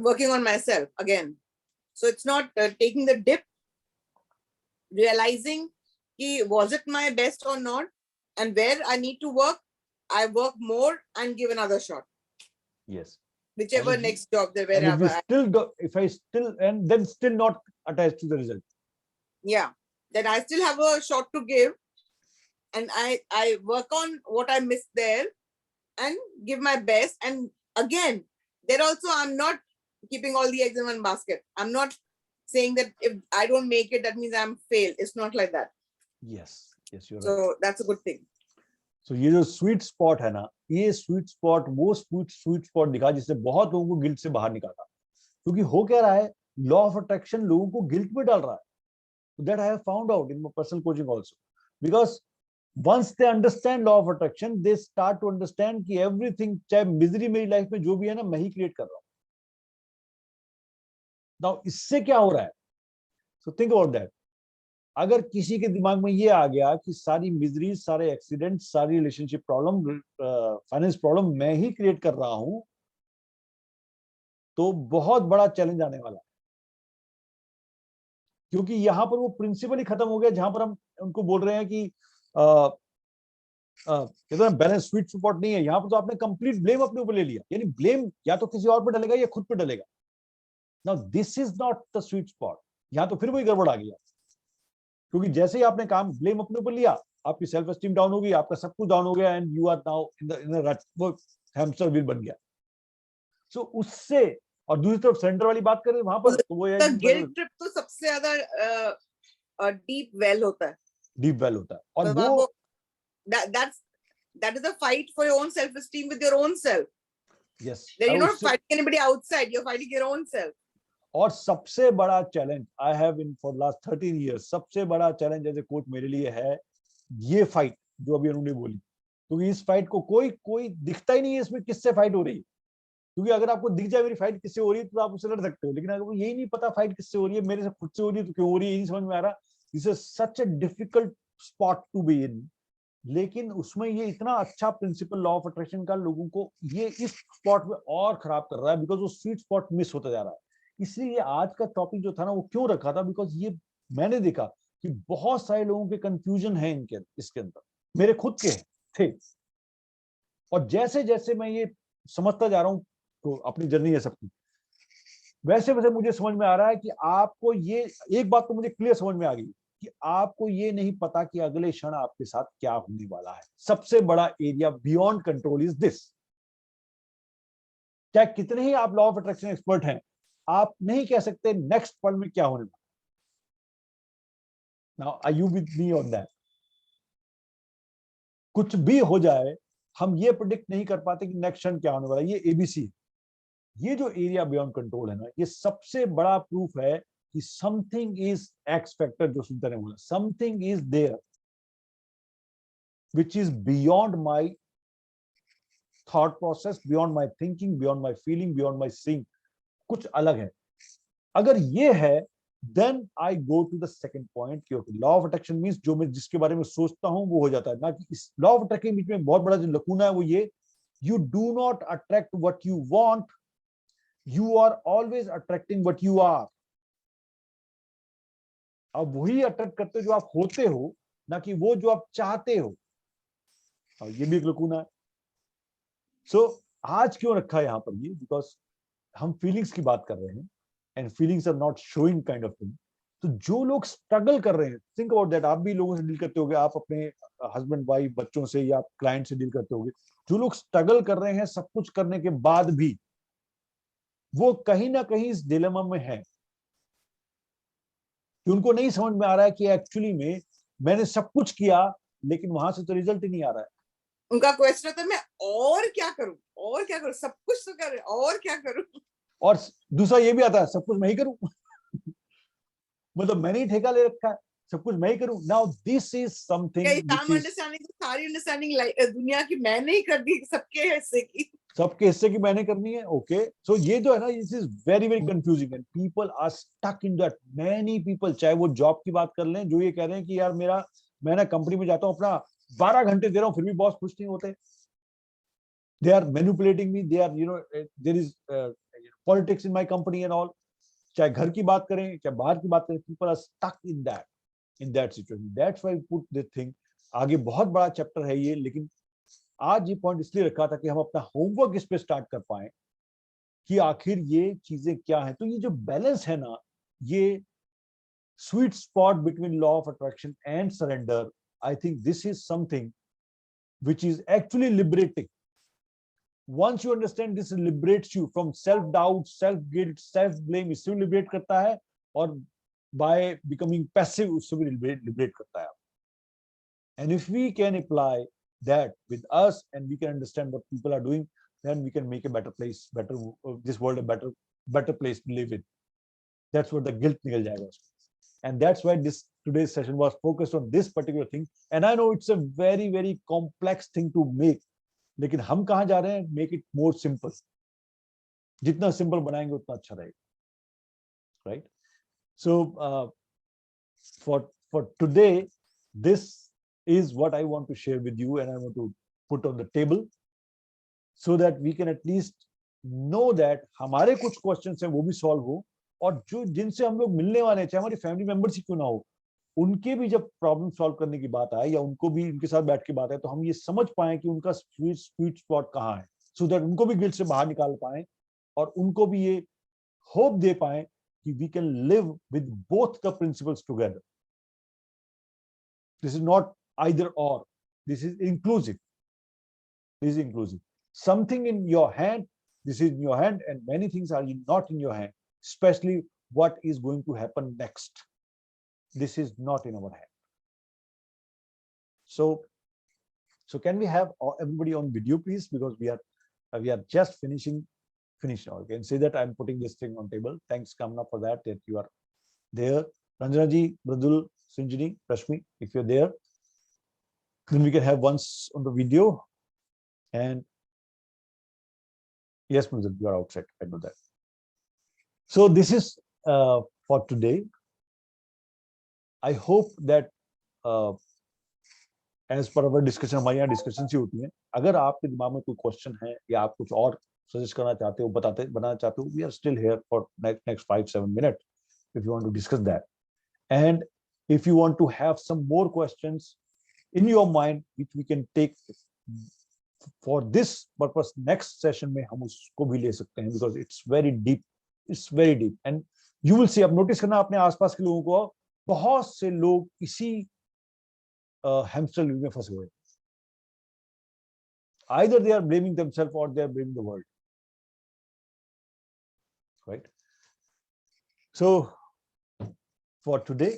working on myself again. So it's not taking the dip, realizing was it my best or not, and where I need to work, I work more and give another shot. Yes. Whichever next job there, And wherever. if I still and then still not attached to the result. Yeah, then I still have a shot to give, and I work on what I missed there and give my best. And again, there also I'm not keeping all the eggs in one basket. I'm not saying that if I don't make it, that means I'm failed. It's not like that. Yes, you're right. So that's a good thing. So ये जो स्वीट स्पॉट है ना, ये स्वीट स्पॉट वो स्वीट स्पॉट दिखा जिससे बहुत लोगों को गिल्ट से बाहर निकाला। क्योंकि हो क्या रहा है, लॉ ऑफ अट्रैक्शन लोगों को गिल्ट में डाल रहा है। That I have found out in my personal coaching also, because once they understand law of attraction, they start to understand कि everything, चाहे मिजरी मेरी लाइफ में जो भी है ना, मैं ही क्रिएट कर रहा हूँ। Now इससे क्या हो रहा है? So think about that. अगर किसी के दिमाग में ये आ गया कि सारी मिजरी, सारे एक्सीडेंट, सारी रिलेशनशिप प्रॉब्लम, फाइनेंस प्रॉब्लम मैं ही क्रिएट कर रहा हूं, तो बहुत बड़ा चैलेंज आने वाला है। क्योंकि यहां पर वो प्रिंसिपल ही खत्म हो गया जहां पर हम उनको बोल रहे हैं कि बैलेंस स्वीट स्पॉट नहीं है। यहां पर तो आपने कंप्लीट ब्लेम अपने ऊपर ले लिया, यानी ब्लेम या तो किसी और पर डलेगा या खुद पर डलेगा। Now this is not the sweet spot. यहाँ तो फिर वही गड़बड़ आ गया, क्योंकि जैसे ही आपने काम ब्लेम अपने ऊपर लिया, आपकी सेल्फ एस्टीम डाउन हो गई, आपका सब कुछ डाउन हो गया, and you are now in the वो हैमस्टर व्हील बन गया। सो उससे, और दूसरी तरफ सेंटर वाली बात करें वहां पर, तो वो है गिल्ट ट्रिप तो सबसे ज्यादा डीप वेल होता है, डीप वेल होता है। और मतलब वो that is a fight for your own self esteem with your own self. Yes, Then you're not fighting anybody outside, you're fighting your own self. और सबसे बड़ा challenge I have in for last 13 years, सबसे बड़ा चैलेंज एज ए कोच मेरे लिए है ये फाइट जो अभी उन्होंने बोली, क्योंकि इस फाइट को कोई दिखता ही नहीं है इसमें किससे फाइट हो रही है। क्योंकि अगर आपको दिख जाए मेरी फाइट किससे हो रही है तो आप उससे लड़ सकते हो, लेकिन अगर यही नहीं पता फाइट किससे हो रही है, मेरे से खुद से हो रही है तो क्यों हो रही है, नहीं समझ में आ रहा। This is such a difficult spot to be in. लेकिन उसमें ये इतना अच्छा प्रिंसिपल लॉ ऑफ अट्रैक्शन का लोगों को ये इस स्पॉट में और खराब कर रहा है, बिकॉज वो स्वीट स्पॉट मिस होता जा रहा है। इसलिए आज का टॉपिक जो था ना वो क्यों रखा था, बिकॉज ये मैंने देखा कि बहुत सारे लोगों के कंफ्यूजन है इसके अंदर, मेरे खुद के थे। और जैसे जैसे मैं ये समझता जा रहा हूँ, तो अपनी जर्नी है सबकी, वैसे वैसे मुझे समझ में आ रहा है कि आपको ये एक बात तो मुझे क्लियर समझ में आ गई कि आपको ये नहीं पता कि अगले क्षण आपके साथ क्या होने वाला है। सबसे बड़ा area beyond control is this. चाहे कितने ही आप लॉ ऑफ अट्रैक्शन एक्सपर्ट हैं, आप नहीं कह सकते नेक्स्ट पल में क्या होने वाला। Now are you with me on that? कुछ भी हो जाए, हम ये प्रेडिक्ट नहीं कर पाते कि नेक्स्ट क्षण क्या होने वाला है। ये एबीसी, ये जो एरिया बियॉन्ड कंट्रोल है ना, ये सबसे बड़ा प्रूफ है कि समथिंग इज एक्स फैक्टर, जो सुनते ने बोला, something is there which is beyond my thought process, beyond my thinking, beyond my feeling, beyond my seeing. कुछ अलग है। अगर ये है, then I go to the second point, क्योंकि लॉ ऑफ अट्रैक्शन मींस जो मैं जिसके बारे में सोचता हूं वो हो जाता है। ना कि इस लॉ ऑफ अट्रैक्शन के बीच में बहुत बड़ा जो लकूना है वो ये, you do not attract what you want, you are always attracting what you are. आप वही अट्रैक्ट करते हो जो आप होते हो, ना कि वो जो आप चाहते हो। और ये भी एक लकूना है। सो आज क्यों रखा है यहां पर ये, बिकॉज हम फीलिंग्स की बात कर रहे हैं, and feelings are not showing kind of thing. तो जो लोग स्ट्रगल कर रहे हैं, थिंक अबाउट दैट। आप भी लोगों से डील करते होगे, आप अपने हस्बैंड वाइफ बच्चों से या क्लाइंट से डील करते होगे। जो लोग स्ट्रगल कर रहे हैं सब कुछ करने के बाद भी, वो कहीं ना कहीं इस डिलेमा में है कि उनको नहीं समझ में आ रहा है कि एक्चुअली में मैंने सब कुछ किया लेकिन वहां से तो रिजल्ट ही नहीं आ रहा है। उनका क्वेश्चन होता है मैं और क्या करूं, और क्या करूं, सब कुछ तो कर रहे, और क्या करूं। और दूसरा ये भी आता है, सब कुछ मैं ही करूं। मतलब मैंने ही ठेका ले रखा है, सब कुछ मैं ही करूं। नाउ दिस इज समथिंग सारी अंडरस्टैंडिंग दुनिया की मैंने ही कर दी, सबके हिस्से की, सबके हिस्से की मैंने करनी है। ओके, सो ये जो है ना, this is very very confusing and people are stuck in that. Many people, चाहे वो जॉब की बात कर लें, जो ये कह रहे हैं कि यार मैं ना कंपनी में जाता हूँ, अपना 12 घंटे दे रहा हूँ, फिर भी बॉस खुश नहीं होते। They are manipulating me, they are there is politics in my company and all. चाहे घर की बात करें, चाहे बाहर की बात करें, people are stuck in that situation. That's why put this thing. आगे बहुत बड़ा चैप्टर है ये, लेकिन आज ये पॉइंट इसलिए रखा था कि हम अपना होमवर्क इस पे स्टार्ट कर पाए कि आखिर ये चीजें क्या हैं। तो ये जो बैलेंस है ना, ये sweet spot between law of attraction and surrender, I think this is something which is actually liberating. Once you understand this, liberates you from self doubt, self guilt, self blame. इससे भी liberate करता है, और by becoming passive उससे भी liberate करता है। And if we can apply that with us and we can understand what people are doing, then we can make a better place, this world a better place to live in. That's what the guilt निकल जाएगा उसमें। And that's why today's session was focused on this particular thing. And I know it's a very very complex thing to make, लेकिन हम कहाँ जा रहे हैं? Make it more simple. जितना simple बनाएंगे उतना अच्छा रहेगा, right? So for today, this is what I want to share with you, and I want to put on the table so that we can at least know that हमारे कुछ questions हैं वो भी solve हो, और जो जिनसे हम लोग मिलने वाले हैं, चाहे हमारी फैमिली मेंबर्स ही क्यों ना हो, उनके भी जब प्रॉब्लम सॉल्व करने की बात आए या उनको भी उनके साथ बैठ के बात है, तो हम ये समझ पाए कि उनका स्वीट स्पॉट कहाँ है, सो दैट उनको भी गिल्ट से बाहर निकाल पाए और उनको भी ये होप दे पाए कि we can live with both the principles together. This is not either or, this is inclusive. This is inclusive. Something in your hand, this is in your hand, and many things are not in your hand, especially what is going to happen next. This is not in our hand. So can we have everybody on video, please, because we are just finished now. You can say that I'm putting this thing on table. Thanks, Kamna, for that you are there. Ranjana ji, Mridul, Sinjini, Rashmi, if you're there, then we can have once on the video. And yes, Mridul, you are outside. I know that. So this is for today. I hope that as per our discussion, हमारी यहाँ डिस्कशन सी होती है. अगर आपके दिमाग में कोई क्वेश्चन है या आप कुछ और सजेस्ट करना चाहते हो, बनाना चाहते हो, we are still here for next 5-7 minutes if you want to discuss that. And if you want to have some more questions in your mind which we can take for this purpose, next session में हम उसको भी ले सकते हैं, because it's very deep. And you will see, अब नोटिस करना अपने आसपास के लोगों को, बहुत से लोग इसी hamster wheel में फंसे हुए. Either they are blaming themselves or they are blaming the world, right? So for today,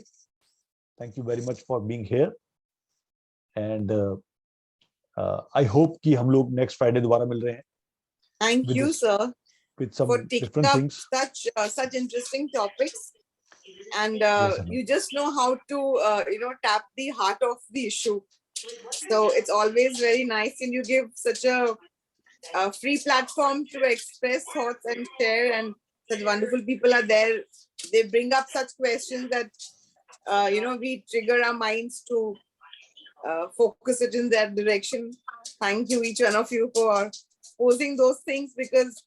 thank you very much for being here, and I hope कि हम लोग next Friday दोबारा मिल रहे हैं. Thank with you, this- sir, with some for taking different up things. such interesting topics. And Yes, Anu. you just know how to tap the heart of the issue. So it's always very nice, and you give such a free platform to express thoughts and share, and such wonderful people are there. They bring up such questions that we trigger our minds to focus it in that direction. Thank you, each one of you, for posing those things, because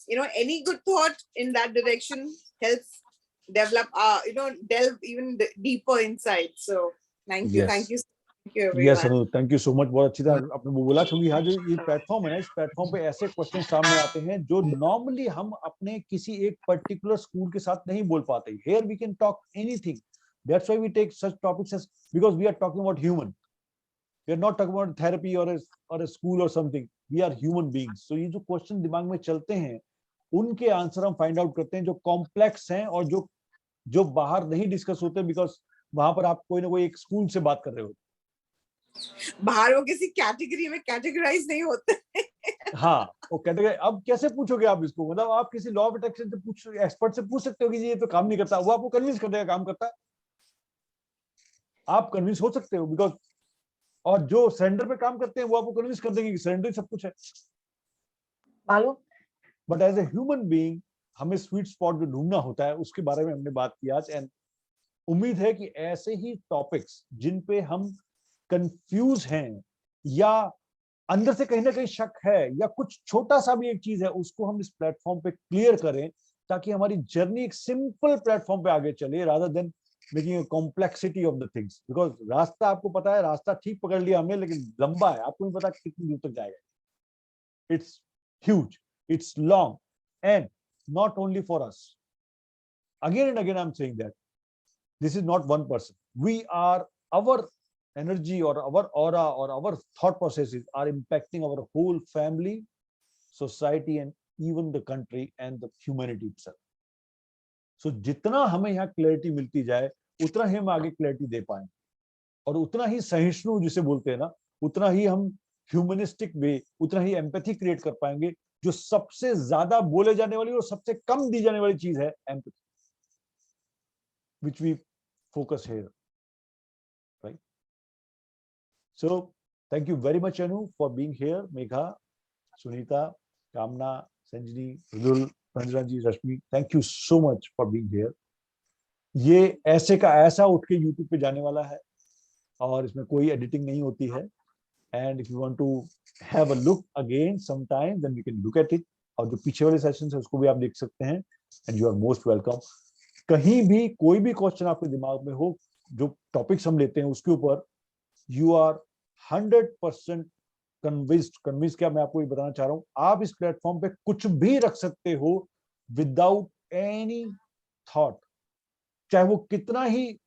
any good thought in that direction helps develop delve even deeper inside. So thank you. Yes. Thank you everyone. Yes, Anu, thank you so much. बहुत अच्छी तरह आपने वो बोला, क्योंकि यहाँ जो ये प्लेटफॉर्म है ना, इस प्लेटफॉर्म पे ऐसे क्वेश्चन सामने आते हैं जो नॉर्मली हम अपने किसी एक पर्टिकुलर स्कूल के साथ नहीं बोल पाते. Here we can talk anything. That's why we take such topics as, because we are talking about human. We are not talking about therapy or a school or something. We are human beings. So ये जो क्वेश्चन दिमाग में चलते हैं, उनके आंसर हम फाइंड आउट करते हैं, जो कॉम्प्लेक्स हैं और जो बाहर नहीं डिस्कस होते, बिकॉज वहां पर आप कोई ना कोई एक स्कूल से बात कर रहे हो. बाहर वो किसी कैटेगरी में कैटेगराइज नहीं होते. हाँ, वो कैटेगरी. अब कैसे पूछोगे आप इसको? मतलब आप किसी लॉ ऑफ अट्रैक्शन से एक्सपर्ट से पूछ सकते हो कि ये तो काम नहीं करता, वो आपको कन्विंस कर देगा काम करता है. आप कन्विंस हो सकते हो, बिकॉज और जो सरेंडर पे काम करते हैं वो आपको कन्विंस कर देंगे कि सरेंडर सब कुछ है. मालूम, but as a human being हमें स्वीट स्पॉट जो ढूंढना होता है, उसके बारे में हमने बात की आज. एंड उम्मीद है कि ऐसे ही टॉपिक्स जिन पे हम कंफ्यूज हैं या अंदर से कहीं ना कहीं शक है या कुछ छोटा सा भी एक चीज है, उसको हम इस प्लेटफॉर्म पे क्लियर करें, ताकि हमारी जर्नी एक सिंपल प्लेटफॉर्म पे आगे चले, rather than making a complexity of the things. Because रास्ता आपको पता है, रास्ता ठीक पकड़ लिया हमने, लेकिन लंबा है, आपको नहीं पता कितनी दूर तक जाएगा. It's huge, it's long, and not only for us. Again and again I'm saying that this is not one person. Our energy or our aura or our thought processes are impacting our whole family, society, and even the country and the humanity itself. So जितना हमें यहाँ क्लैरिटी मिलती जाए, उतना ही हम आगे क्लैरिटी दे पाएं, और उतना ही सहिष्णु जिसे बोलते हैं ना, उतना ही हम ह्यूमनिस्टिक वे, उतना ही एम्पैथी क्रिएट कर पाएंगे. जो सबसे ज्यादा बोले जाने वाली और सबसे कम दी जाने वाली चीज है, empathy, which we focus here, right? So thank you very much, Anu, for being here. Megha, Sunita, Kamna, Sanjini, Mridul, Ranjana ji, Rashmi, thank you so much for being here. ये ऐसे का ऐसा उठ के YouTube पे जाने वाला है, और इसमें कोई एडिटिंग नहीं होती है. And if you want to have a look again sometime, then we can look at it. और जो पीछे वाले सेशंस है उसको भी आप देख सकते हैं. And you are most welcome. कहीं भी कोई भी क्वेश्चन आपके दिमाग में हो, जो टॉपिक्स हम लेते हैं उसके ऊपर, you are 100% कन्विंस्ड. क्या मैं आपको ये बताना चाह रहा हूँ, आप इस प्लेटफॉर्म पे कुछ भी रख सकते हो विदाउट any thought, चाहे वो कितना ही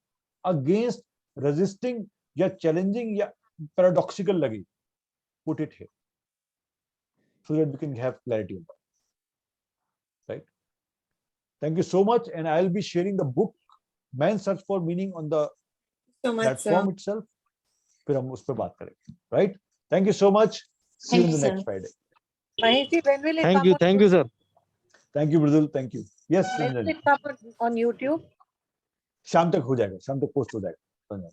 against, resisting या challenging या paradoxical लगे, put it here so that we can have clarity on that. Right? Thank you so much, and I'll be sharing the book Man's Search for Meaning on the So much, platform itself. फिर हम उस पर बात करेंगे. Right? Thank you so much. See you in the next Friday. Maheshji, when will it Thank come you. on Thank you, sir. Thank you, Mridul. Thank you. Yes, When will Ranjani. it come on YouTube? शाम तक हो जाएगा, शाम तक पोस्ट हो जाएगा.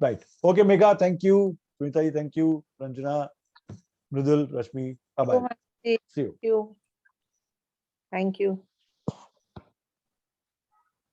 Right. Okay, Megha, thank you. Sunita ji, thank you. Ranjana, Mridul, Rashmi, bye bye. Maheshji. See you. Thank you. Thank you.